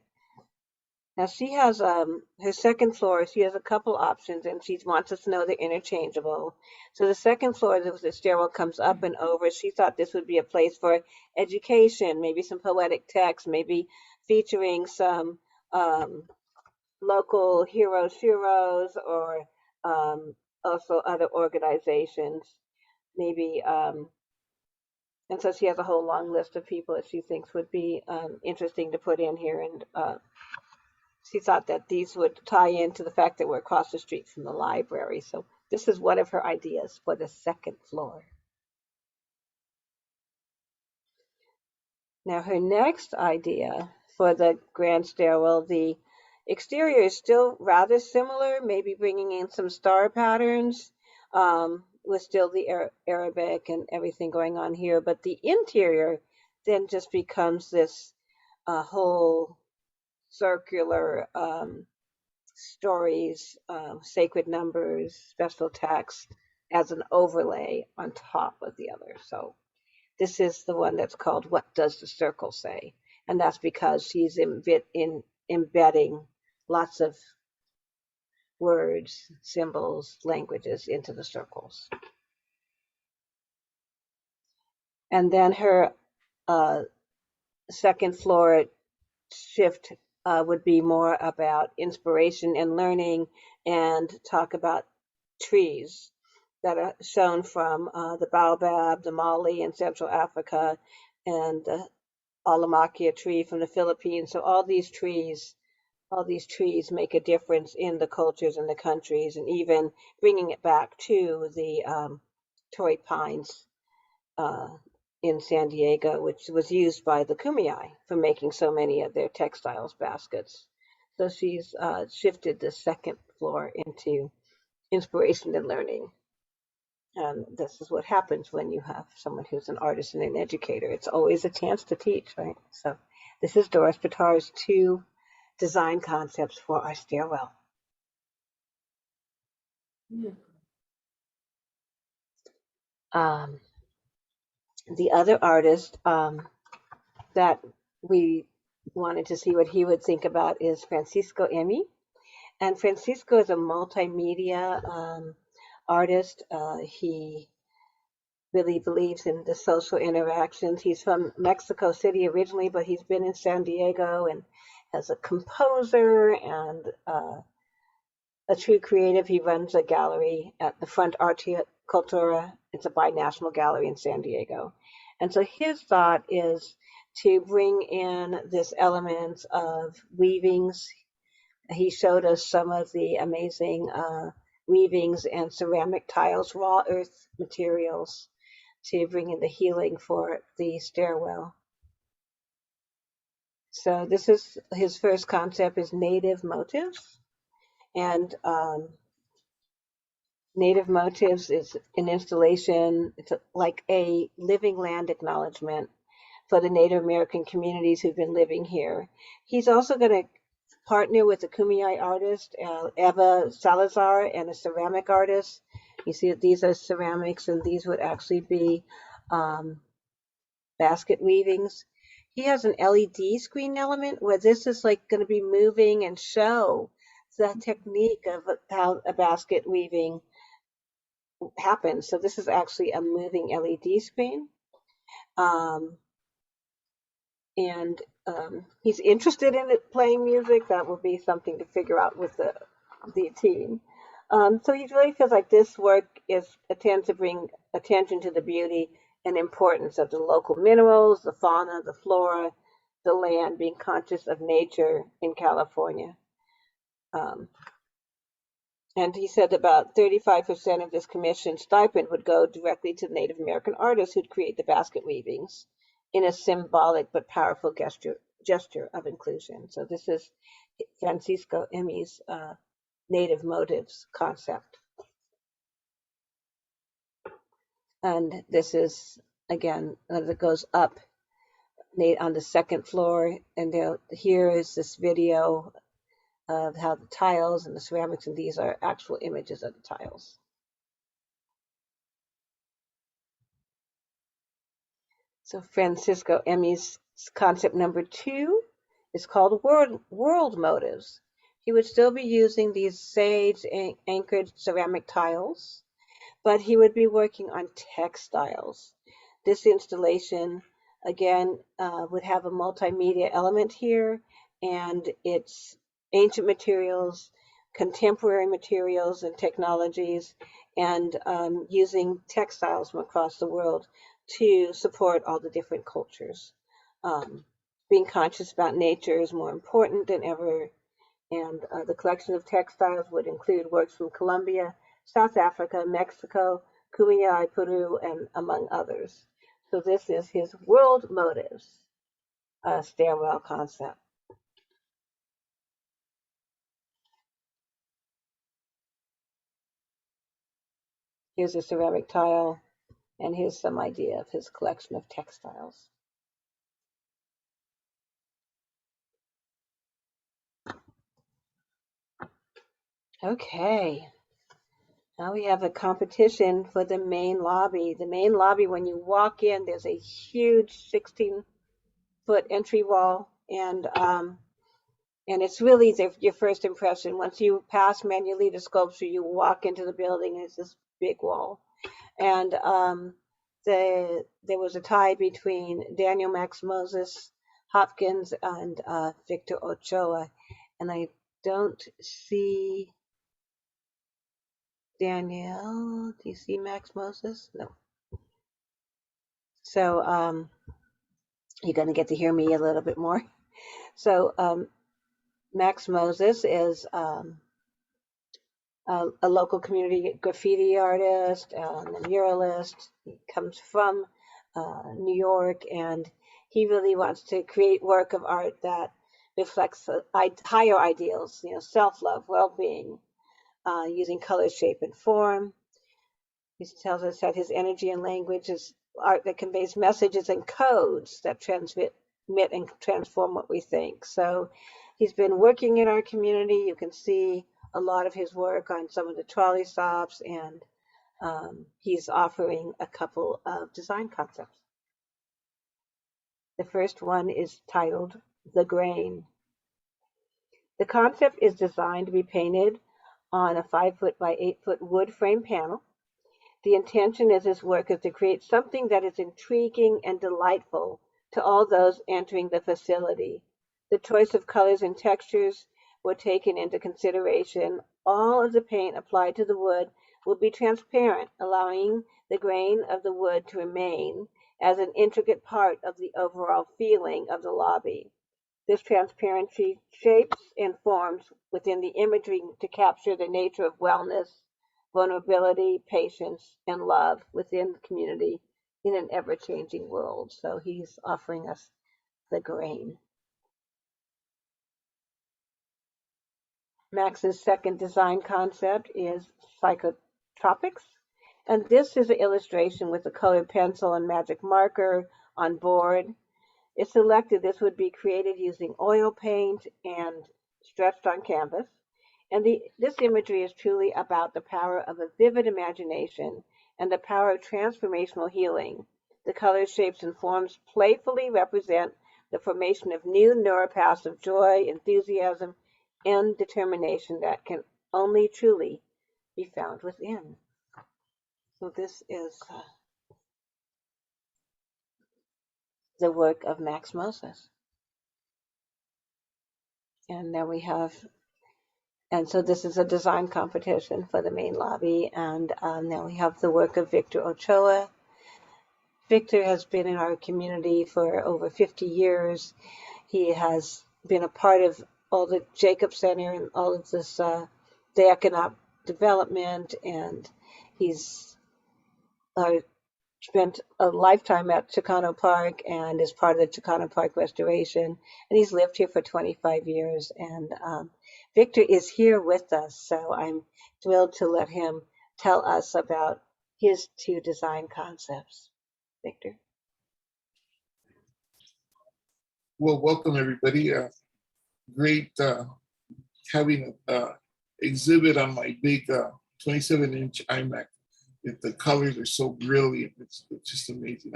Now she has her second floor. She has a couple options, and she wants us to know they're interchangeable. So the second floor, the stairwell comes up and over. She thought this would be a place for education, maybe some poetic text, maybe featuring some local heroes, or also other organizations, maybe. And so she has a whole long list of people that she thinks would be interesting to put in here, and she thought that these would tie into the fact that we're across the street from the library. So this is one of her ideas for the second floor. Now her next idea for the grand stairwell, the exterior is still rather similar, maybe bringing in some star patterns with still the Arabic and everything going on here. But the interior then just becomes this whole circular stories, sacred numbers, special text as an overlay on top of the other. So this is the one that's called What Does the Circle Say? And that's because she's embedding lots of words, symbols, languages into the circles. And then her second floor shift would be more about inspiration and learning, and talk about trees that are shown from the baobab, the Mali in Central Africa, and the Alamakia tree from the Philippines. So all these trees make a difference in the cultures and the countries, and even bringing it back to the Torrey Pines in San Diego, which was used by the Kumeyaay for making so many of their textiles baskets. So she's shifted the second floor into inspiration and learning. And this is what happens when you have someone who's an artist and an educator. It's always a chance to teach, right? So this is Doris Pitar's 2 design concepts for our stairwell. Yeah. The other artist that we wanted to see what he would think about is Francisco Emi. And Francisco is a multimedia artist. He really believes in the social interactions. He's from Mexico City originally, but he's been in San Diego and as a composer and a true creative. He runs a gallery at the Front Arte Cultura. It's a binational gallery in San Diego. And so his thought is to bring in this element of weavings. He showed us some of the amazing weavings and ceramic tiles, raw earth materials, to bring in the healing for the stairwell. So this is his first concept, is native motifs. And native motifs is an installation. It's like a living land acknowledgement for the Native American communities who've been living here. He's also going to partner with a Kumeyaay artist, Eva Salazar, and a ceramic artist. You see that these are ceramics, and these would actually be basket weavings. He has an LED screen element where this is like going to be moving and show the technique of how a basket weaving happens. So this is actually a moving LED screen. And he's interested in it playing music. That will be something to figure out with the team. So he really feels like this work attempts to bring attention to the beauty and importance of the local minerals, the fauna, the flora, the land, being conscious of nature in California. And he said about 35% of this commission stipend would go directly to Native American artists who'd create the basket weavings in a symbolic but powerful gesture of inclusion. So this is Francisco Emi's native motives concept. And this is, again, that goes up on the second floor. And here is this video of how the tiles and the ceramics, and these are actual images of the tiles. So Francisco Emi's concept number 2 is called world motives. He would still be using these sage anchored ceramic tiles, but he would be working on textiles. This installation, again, would have a multimedia element here, and it's ancient materials, contemporary materials and technologies, and using textiles from across the world to support all the different cultures. Being conscious about nature is more important than ever, and the collection of textiles would include works from Colombia, South Africa, Mexico, Kumeyaay, Peru, and among others. So this is his world motives stairwell concept. Here's a ceramic tile, and here's some idea of his collection of textiles. Okay, now we have a competition for the main lobby. The main lobby, when you walk in, there's a huge 16-foot entry wall, and it's really your first impression. Once you pass Manuelita Sculpture, you walk into the building, and it's this big wall. And there was a tie between Daniel Max Moses Hopkins and Victor Ochoa, and I don't see Danielle. Do you see Max Moses? No. So you're going to get to hear me a little bit more. So Max Moses is a local community graffiti artist and a muralist. He comes from New York, and he really wants to create work of art that reflects higher ideals, self-love, well-being, using color, shape, and form. He tells us that his energy and language is art that conveys messages and codes that transmit and transform what we think. So he's been working in our community. You can see a lot of his work on some of the trolley stops, and he's offering a couple of design concepts. The first one is titled The Grain. The concept is designed to be painted on a 5-foot by 8-foot wood frame panel. The intention of this work is to create something that is intriguing and delightful to all those entering the facility. The choice of colors and textures were taken into consideration. All of the paint applied to the wood will be transparent, allowing the grain of the wood to remain as an intricate part of the overall feeling of the lobby. This transparency shapes and forms within the imagery to capture the nature of wellness, vulnerability, patience, and love within the community in an ever-changing world. So he's offering us the grain. Max's second design concept is psychotropics. And this is an illustration with a colored pencil and magic marker on board. If selected, this would be created using oil paint and stretched on canvas. And this imagery is truly about the power of a vivid imagination and the power of transformational healing. The colors, shapes, and forms playfully represent the formation of new neuropaths of joy, enthusiasm, and determination that can only truly be found within. So this is the work of Max Moses. And then we have, and so this is a design competition for the main lobby. And now we have the work of Victor Ochoa. Victor has been in our community for over 50 years. He has been a part of all the Jacob Center and all of this, the economic development, and he's spent a lifetime at Chicano Park and is part of the Chicano Park restoration. And he's lived here for 25 years. And Victor is here with us, so I'm thrilled to let him tell us about his two design concepts. Victor. Well, welcome everybody. Great having an exhibit on my big 27-inch iMac. The colors are so brilliant. It's just amazing.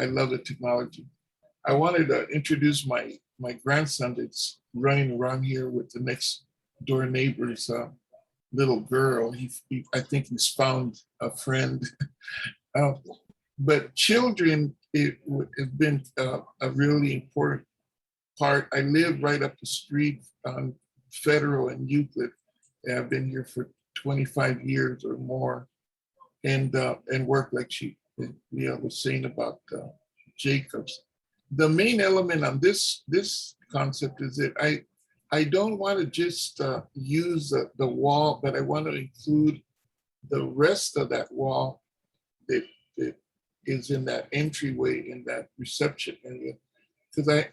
I love the technology. I wanted to introduce my grandson that's running around here with the next door neighbor's little girl. I think he's found a friend. But children, it has been a really important part. I live right up the street on Federal and Euclid. I've been here for 25 years or more. And work like she was saying about Jacobs. The main element on this concept is that I don't want to just use the wall, but I want to include the rest of that wall that is in that entryway, in that reception area. Because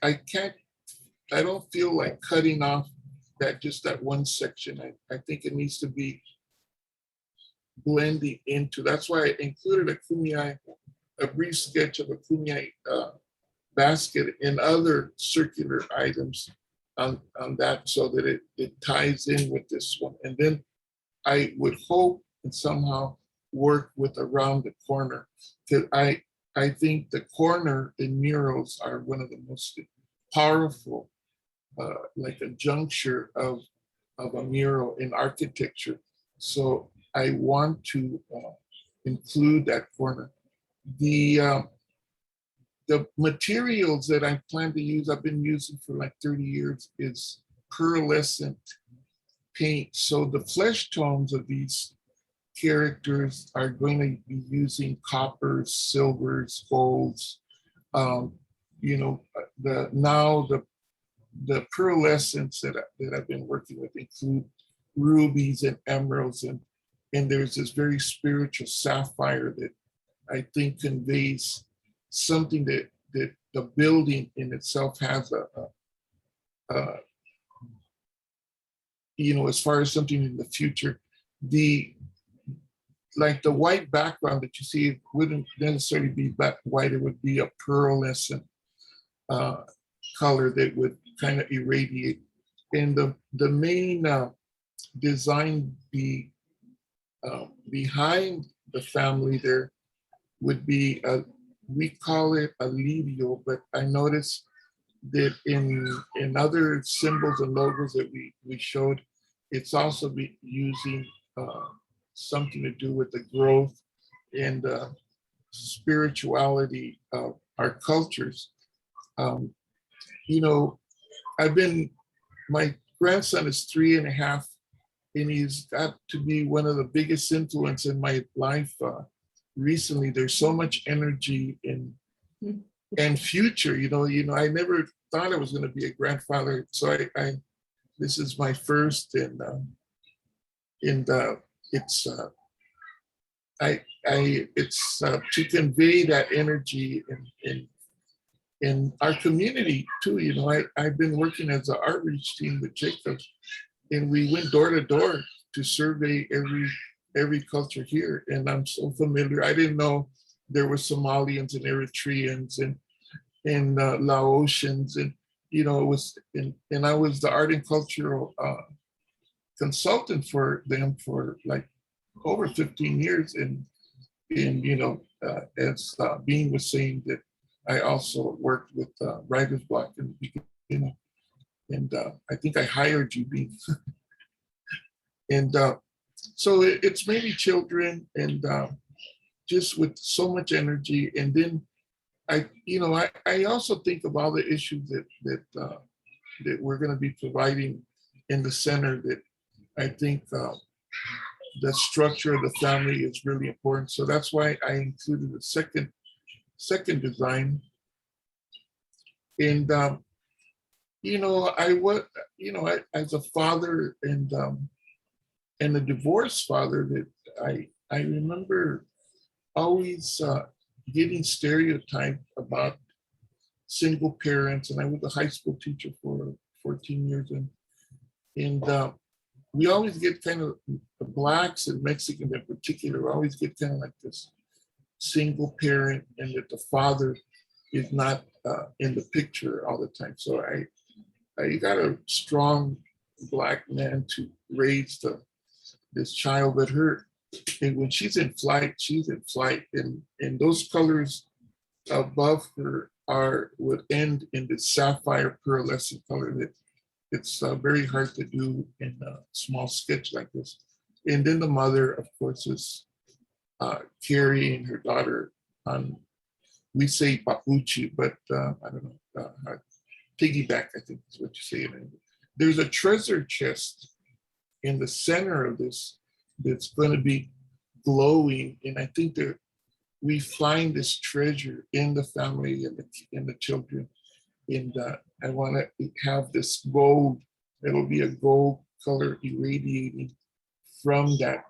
I don't feel like cutting off that one section. I think it needs to be blending into. That's why I included a brief sketch of a kumiai basket and other circular items on that, so that it ties in with this one. And then I would hope and somehow work with around the corner, because I think the corner in murals are one of the most powerful, like a juncture of a mural in architecture. So I want to include that corner. The materials that I plan to use, I've been using for like 30 years, is pearlescent paint. So the flesh tones of these characters are going to be using coppers, silvers, golds. The pearlescents that I've been working with include rubies and emeralds, and there's this very spiritual sapphire that I think conveys something that the building in itself has as far as something in the future. like the white background that you see, it wouldn't necessarily be black white. It would be a pearlescent color that would kind of irradiate. And the main design behind the family there would be we call it a lidio, but I noticed that in other symbols and logos that we showed, it's also be using something to do with the growth and spirituality of our cultures. You know, my grandson is 3.5, and he's got to be one of the biggest influence in my life recently. There's so much energy and future, you know, I never thought I was going to be a grandfather. So I this is my first, and it's it's to convey that energy in our community too. You know, I've been working as an outreach team with Jacob, and we went door to door to survey every culture here. And I'm so familiar. I didn't know there were Somalians and Eritreans and Laotians, and you know, it was and I was the art and cultural consultant for them for like over 15 years. And you know, as Bean was saying, that I also worked with writer's block in the beginning, and I think I hired you, Bean. And so it's mainly children, and just with so much energy. And then I also think of all the issues that we're going to be providing in the center, that I think the structure of the family is really important. So that's why I included the second design. And as a father and a divorced father, that I remember always getting stereotyped about single parents. And I was a high school teacher for 14 years, and we always get kind of, the Blacks and Mexicans in particular, always get kind of like this single parent, and that the father is not in the picture all the time. So I got a strong Black man to raise this child, but and when she's in flight, and those colors above her would end in this sapphire pearlescent color that it's very hard to do in a small sketch like this. And then the mother, of course, is carrying her daughter on, we say papuchi, but I don't know, piggyback, I think is what you say in English. There's a treasure chest in the center of this that's going to be glowing, and I think that we find this treasure in the family and the children. And I want to have this gold. It'll be a gold color irradiating from that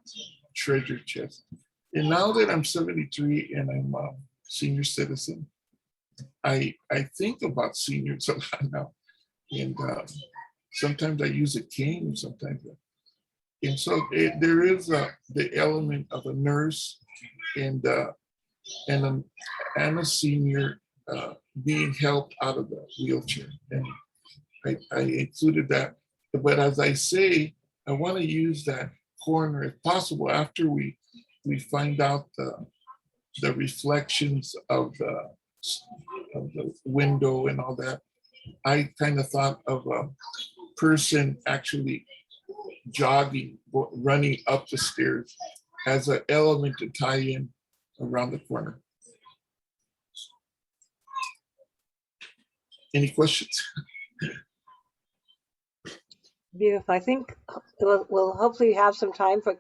treasure chest. And now that I'm 73 and I'm a senior citizen, I think about seniors a lot now. And sometimes I use a cane, sometimes. And so there is the element of a nurse and a senior being helped out of the wheelchair. And I included that. But as I say, I want to use that corner, if possible, after we find out the reflections of the window and all that. I kind of thought of a person actually jogging, running up the stairs as an element to tie in around the corner. Any questions? Beautiful. I think we'll hopefully have some time for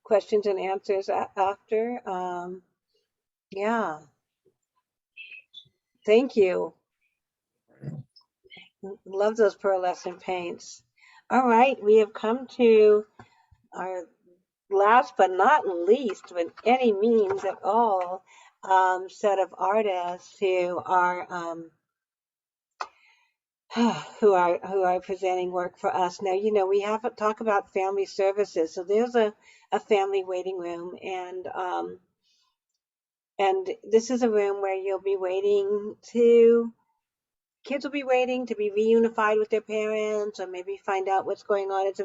questions and answers after. Yeah. Thank you. Love those pearlescent paints. All right, we have come to our last but not least, with any means at all, set of artists who are who are presenting work for us. Now, you know, we have to talk about family services. So there's a family waiting room, and this is a room where you'll be waiting to, kids will be waiting to be reunified with their parents or maybe find out what's going on. It's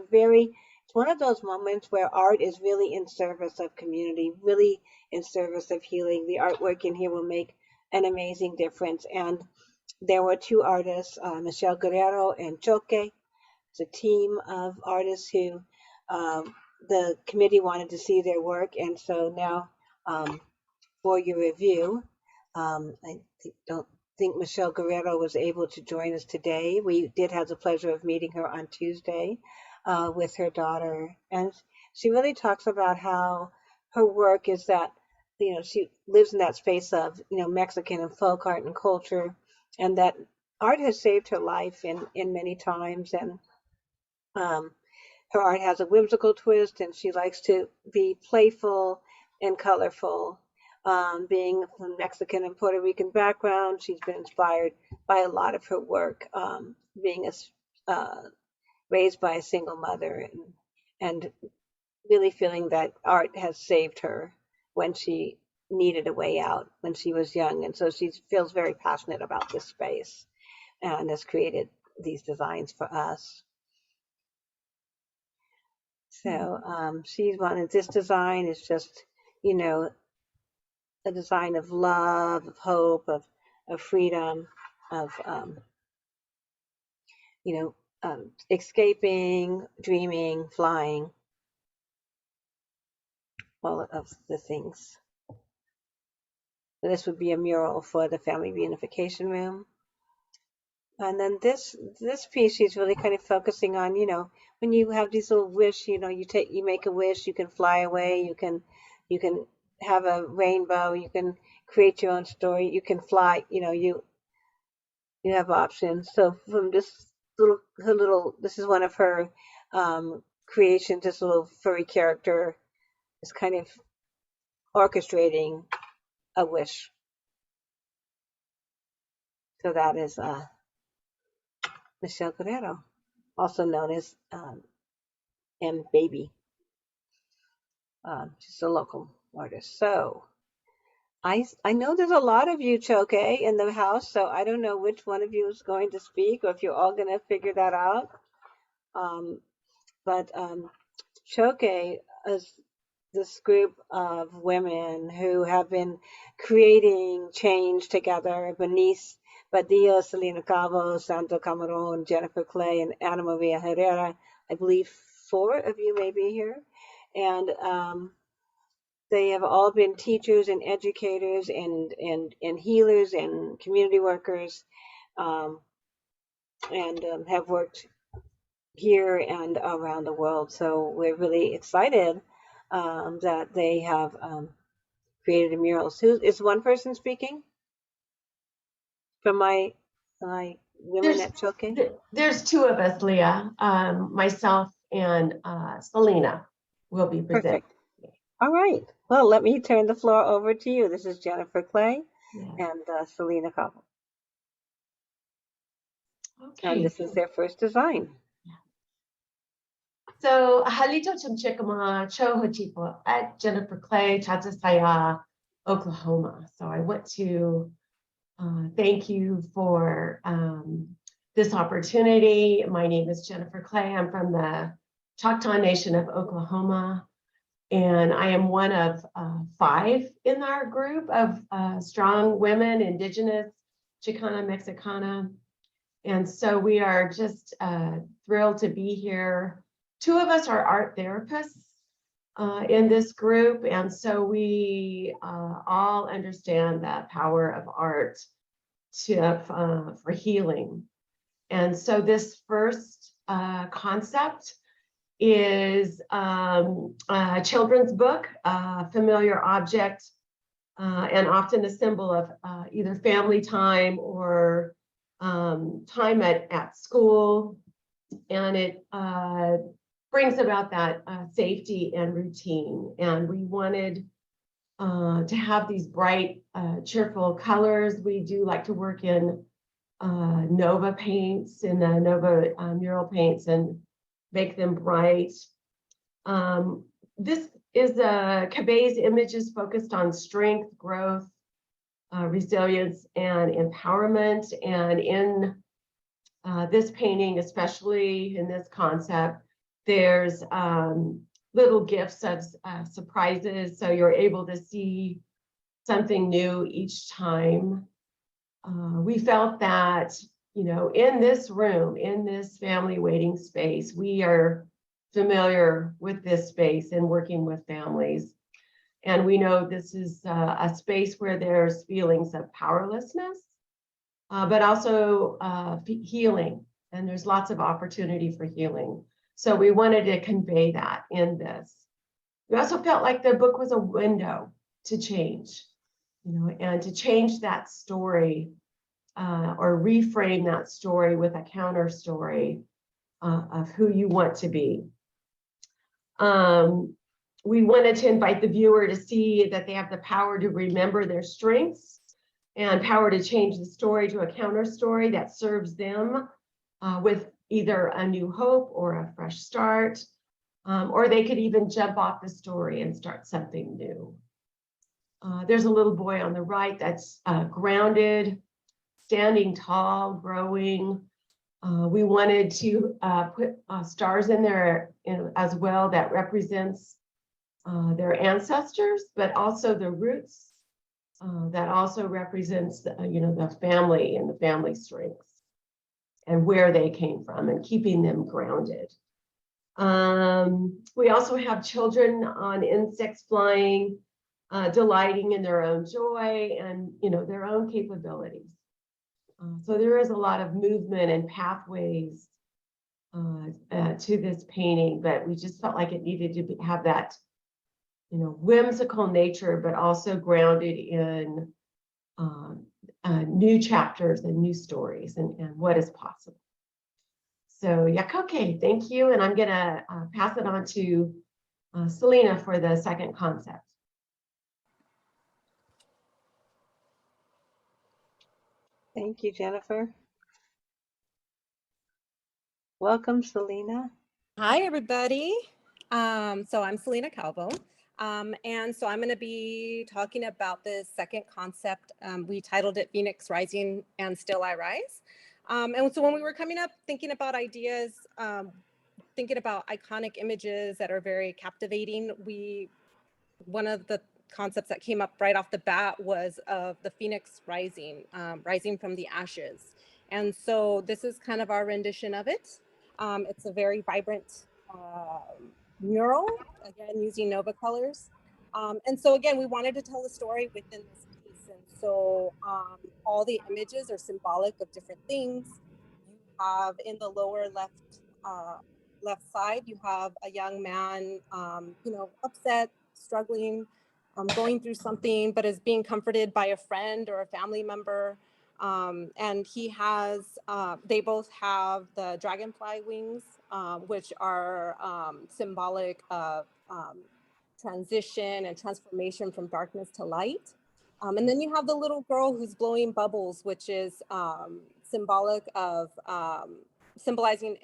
one of those moments where art is really in service of community, really in service of healing. The artwork in here will make an amazing difference. And there were two artists, Michelle Guerrero and Choque. It's a team of artists who the committee wanted to see their work. And so now for your review, I don't think Michelle Guerrero was able to join us today. We did have the pleasure of meeting her on Tuesday with her daughter. And she really talks about how her work is that, you know, she lives in that space of, you know, Mexican and folk art and culture, and that art has saved her life in many times. And her art has a whimsical twist, and she likes to be playful and colorful. Being from Mexican and Puerto Rican background, she's been inspired by a lot of her work. Being raised by a single mother, and really feeling that art has saved her when she needed a way out when she was young. And so she feels very passionate about this space and has created these designs for us. So she's wanted, this design is just, you know, a design of love, of hope, of freedom, of, you know, escaping, dreaming, flying, all of the things. So this would be a mural for the family reunification room. And then this piece, she's really kind of focusing on, you know, when you have these little wish, you know, you make a wish, you can fly away, you can have a rainbow, you can create your own story, you can fly, you know, you have options. So from this this is one of her creations, this little furry character is kind of orchestrating a wish. So that is Michelle Guerrero, also known as M Baby. She's a local artist. So I know there's a lot of you, Choque, in the house, so I don't know which one of you is going to speak or if you're all going to figure that out. But Choque is this group of women who have been creating change together. Benice Badillo, Selena Cabo, Sandra Cameron, Jennifer Clay, and Ana Maria Herrera. I believe 4 of you may be here. And they have all been teachers and educators and healers and community workers, and have worked here and around the world. So we're really excited that they have created a mural. So is one person speaking from my women at Choque? There's 2 of us, Leah, myself and Selena will be presenting. Perfect. All right. Well, let me turn the floor over to you. This is Jennifer Clay and Selena Cabo. Okay. And this is their first design. So, halito chumchikama chohochipo at Jennifer Clay, Tatasaya, Oklahoma. So I want to thank you for this opportunity. My name is Jennifer Clay. I'm from the Choctaw Nation of Oklahoma, and I am one of 5 in our group of strong women, Indigenous, Chicana, Mexicana. And so we are just thrilled to be here. 2 of us are art therapists in this group, and so we all understand the power of art for healing. And so this first concept is a children's book, a familiar object, and often a symbol of either family time or time at school. And it brings about that safety and routine. And we wanted to have these bright, cheerful colors. We do like to work in Nova paints and the Nova mural paints and make them bright. This is Cabet's images focused on strength, growth, resilience, and empowerment. And in this painting, especially in this concept, there's little gifts of surprises. So you're able to see something new each time. We felt that, you know, in this room, in this family waiting space, we are familiar with this space and working with families. And we know this is a space where there's feelings of powerlessness, but also healing. And there's lots of opportunity for healing. So we wanted to convey that in this. We also felt like the book was a window to change, you know, and to change that story or reframe that story with a counter story of who you want to be. We wanted to invite the viewer to see that they have the power to remember their strengths and power to change the story to a counter story that serves them with either a new hope or a fresh start, or they could even jump off the story and start something new. There's a little boy on the right that's grounded, standing tall, growing. We wanted to put stars in there as well that represents their ancestors, but also the roots that also represents you know, the family and the family strengths and where they came from and keeping them grounded. We also have children on insects flying, delighting in their own joy and, you know, their own capabilities. So there is a lot of movement and pathways to this painting, but we just felt like it needed to have that, you know, whimsical nature, but also grounded in new chapters and new stories and what is possible. So Yakoke, thank you. And I'm gonna pass it on to Selena for the second concept. Thank you, Jennifer. Welcome, Selena. Hi, everybody. So I'm Selena Calvo. And so I'm going to be talking about the second concept. We titled it Phoenix Rising and Still I Rise. And so when we were coming up, thinking about ideas, thinking about iconic images that are very captivating, one of the concepts that came up right off the bat was of the Phoenix rising, rising from the ashes. And so this is kind of our rendition of it. It's a very vibrant mural, again, using Nova colors. And so again, we wanted to tell a story within this piece. And so all the images are symbolic of different things. You have in the lower left side, you have a young man, you know, upset, struggling, going through something, but is being comforted by a friend or a family member. And he has, they both have the dragonfly wings, which are symbolic of transition and transformation from darkness to light. And then you have the little girl who's blowing bubbles, which is symbolic of symbolizing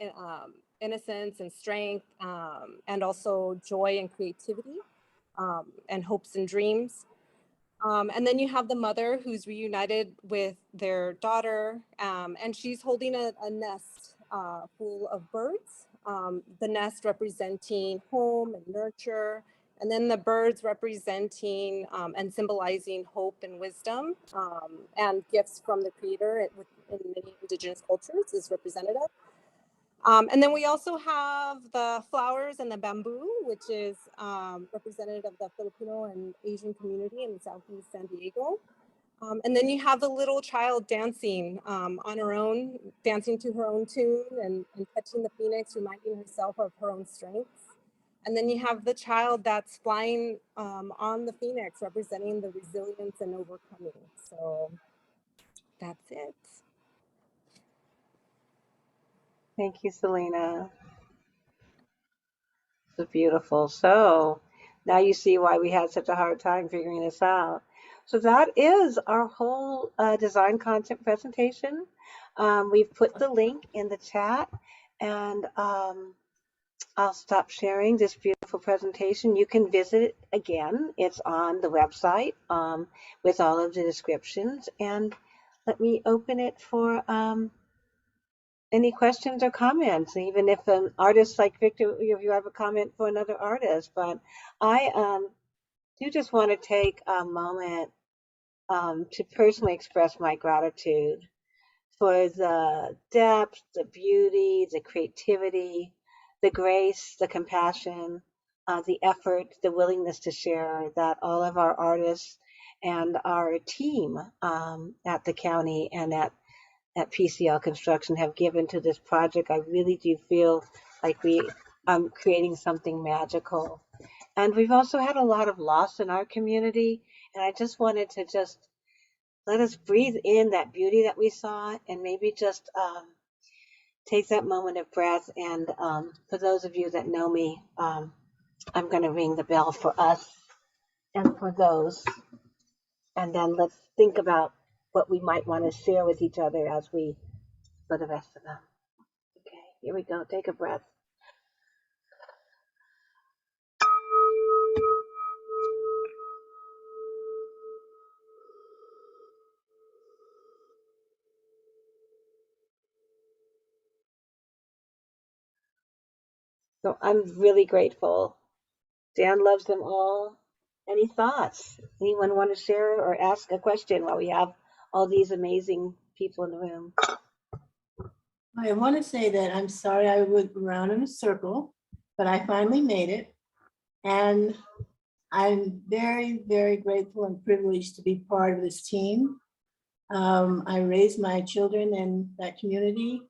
innocence and strength, and also joy and creativity, and hopes and dreams. And then you have the mother who's reunited with their daughter, and she's holding a nest full of birds, the nest representing home and nurture, and then the birds representing and symbolizing hope and wisdom, and gifts from the creator in many indigenous cultures is representative. And then we also have the flowers and the bamboo, which is representative of the Filipino and Asian community in Southeast San Diego. And then you have the little child dancing on her own, dancing to her own tune and touching the phoenix, reminding herself of her own strengths. And then you have the child that's flying on the phoenix, representing the resilience and overcoming. So that's it. Thank you, Selena. It's beautiful. So now you see why we had such a hard time figuring this out. So that is our whole design concept presentation. We've put the link in the chat, and I'll stop sharing this beautiful presentation. You can visit it again. It's on the website with all of the descriptions. And let me open it for any questions or comments, even if an artist like Victor, if you have a comment for another artist. But I do just want to take a moment to personally express my gratitude for the depth, the beauty, the creativity, the grace, the compassion, the effort, the willingness to share that all of our artists and our team at the county and at PCL Construction have given to this project. I really do feel like I'm creating something magical. And we've also had a lot of loss in our community. And I just wanted to just let us breathe in that beauty that we saw, and maybe just take that moment of breath. And for those of you that know me, I'm going to ring the bell for us and for those. And then let's think about what we might want to share with each other as we, for the rest of them. Okay, here we go. Take a breath. So I'm really grateful. Dan loves them all. Any thoughts? Anyone want to share or ask a question while we have all these amazing people in the room? I want to say that I'm sorry I went around in a circle, but I finally made it. And I'm very, very grateful and privileged to be part of this team. I raised my children in that community.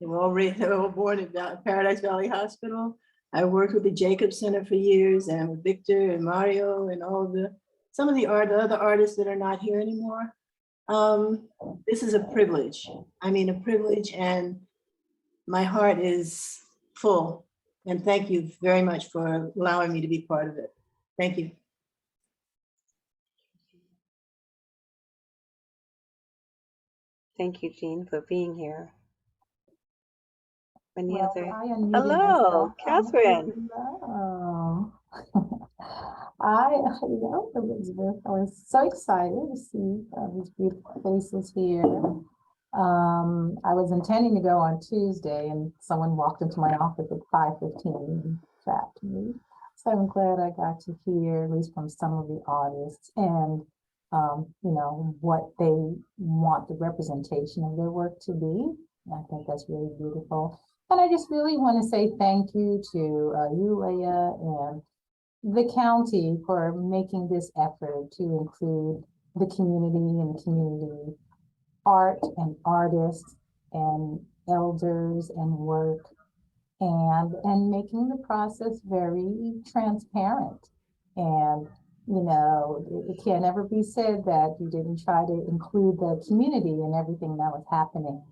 They were all born at Paradise Valley Hospital. I worked with the Jacob Center for years, and with Victor and Mario and some of the other artists that are not here anymore. This is a privilege. I mean, a privilege, and my heart is full. And thank you very much for allowing me to be part of it. Thank you. Thank you, Jean, for being here. Any Well, other? I unmuted Hello, myself. Catherine. Hello. Elizabeth, I was so excited to see these beautiful faces here. I was intending to go on Tuesday, and someone walked into my office at 5:15 and trapped me. So I'm glad I got to hear, at least from some of the artists, and you know, what they want the representation of their work to be. I think that's really beautiful. And I just really want to say thank you to you, Leah, and the county for making this effort to include the community and community art and artists and elders and work, and making the process very transparent. And you know, it can't ever be said that you didn't try to include the community in everything that was happening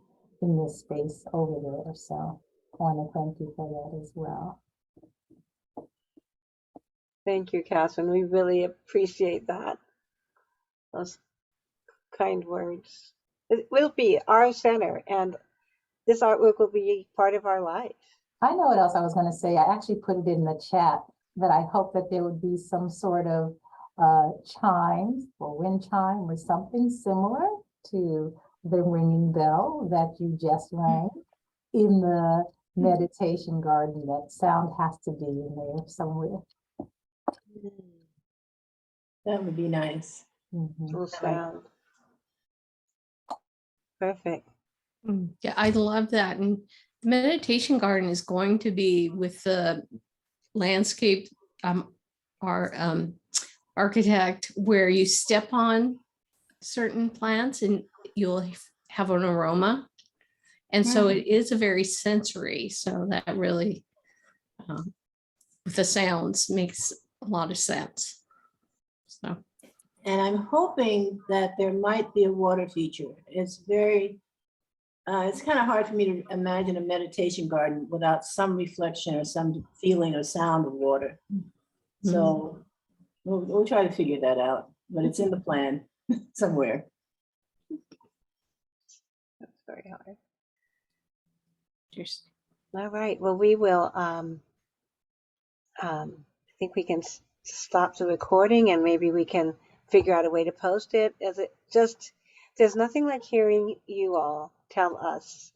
in this space over there. So I want to thank you for that as well. Thank you, Catherine. We really appreciate that. Those kind words. It will be our center, and this artwork will be part of our life. I know what else I was going to say. I actually put it in the chat that I hope that there would be some sort of chimes or wind chime or something similar to the ringing bell that you just rang in the meditation garden. That sound has to be in there somewhere. That would be nice. Full sound. Perfect. Yeah, I love that. And the meditation garden is going to be with the landscape architect, where you step on certain plants and you'll have an aroma. And so it is a very sensory. So that really, with the sounds, makes a lot of sense. So. And I'm hoping that there might be a water feature. It's very, it's kind of hard for me to imagine a meditation garden without some reflection or some feeling or sound of water. So we'll try to figure that out. but it's in the plan somewhere. That's very hard. All right. Well, we will. I think we can stop the recording, and maybe we can figure out a way to post it. As it just, there's nothing like hearing you all tell us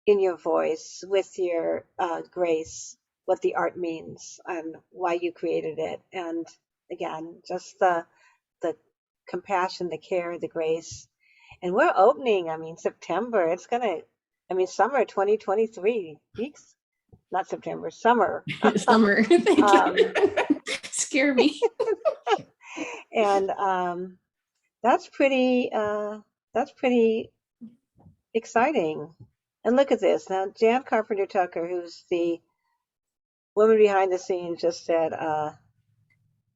in your voice with your grace what the art means and why you created it. And again, just the compassion, the care, the grace. And we're opening, I mean, September. It's gonna, I mean, summer 2023 weeks, not September, summer. Summer. Thank you. Scare me. And that's pretty exciting. And look at this. Now, Jan Carpenter Tucker, who's the woman behind the scenes, just said,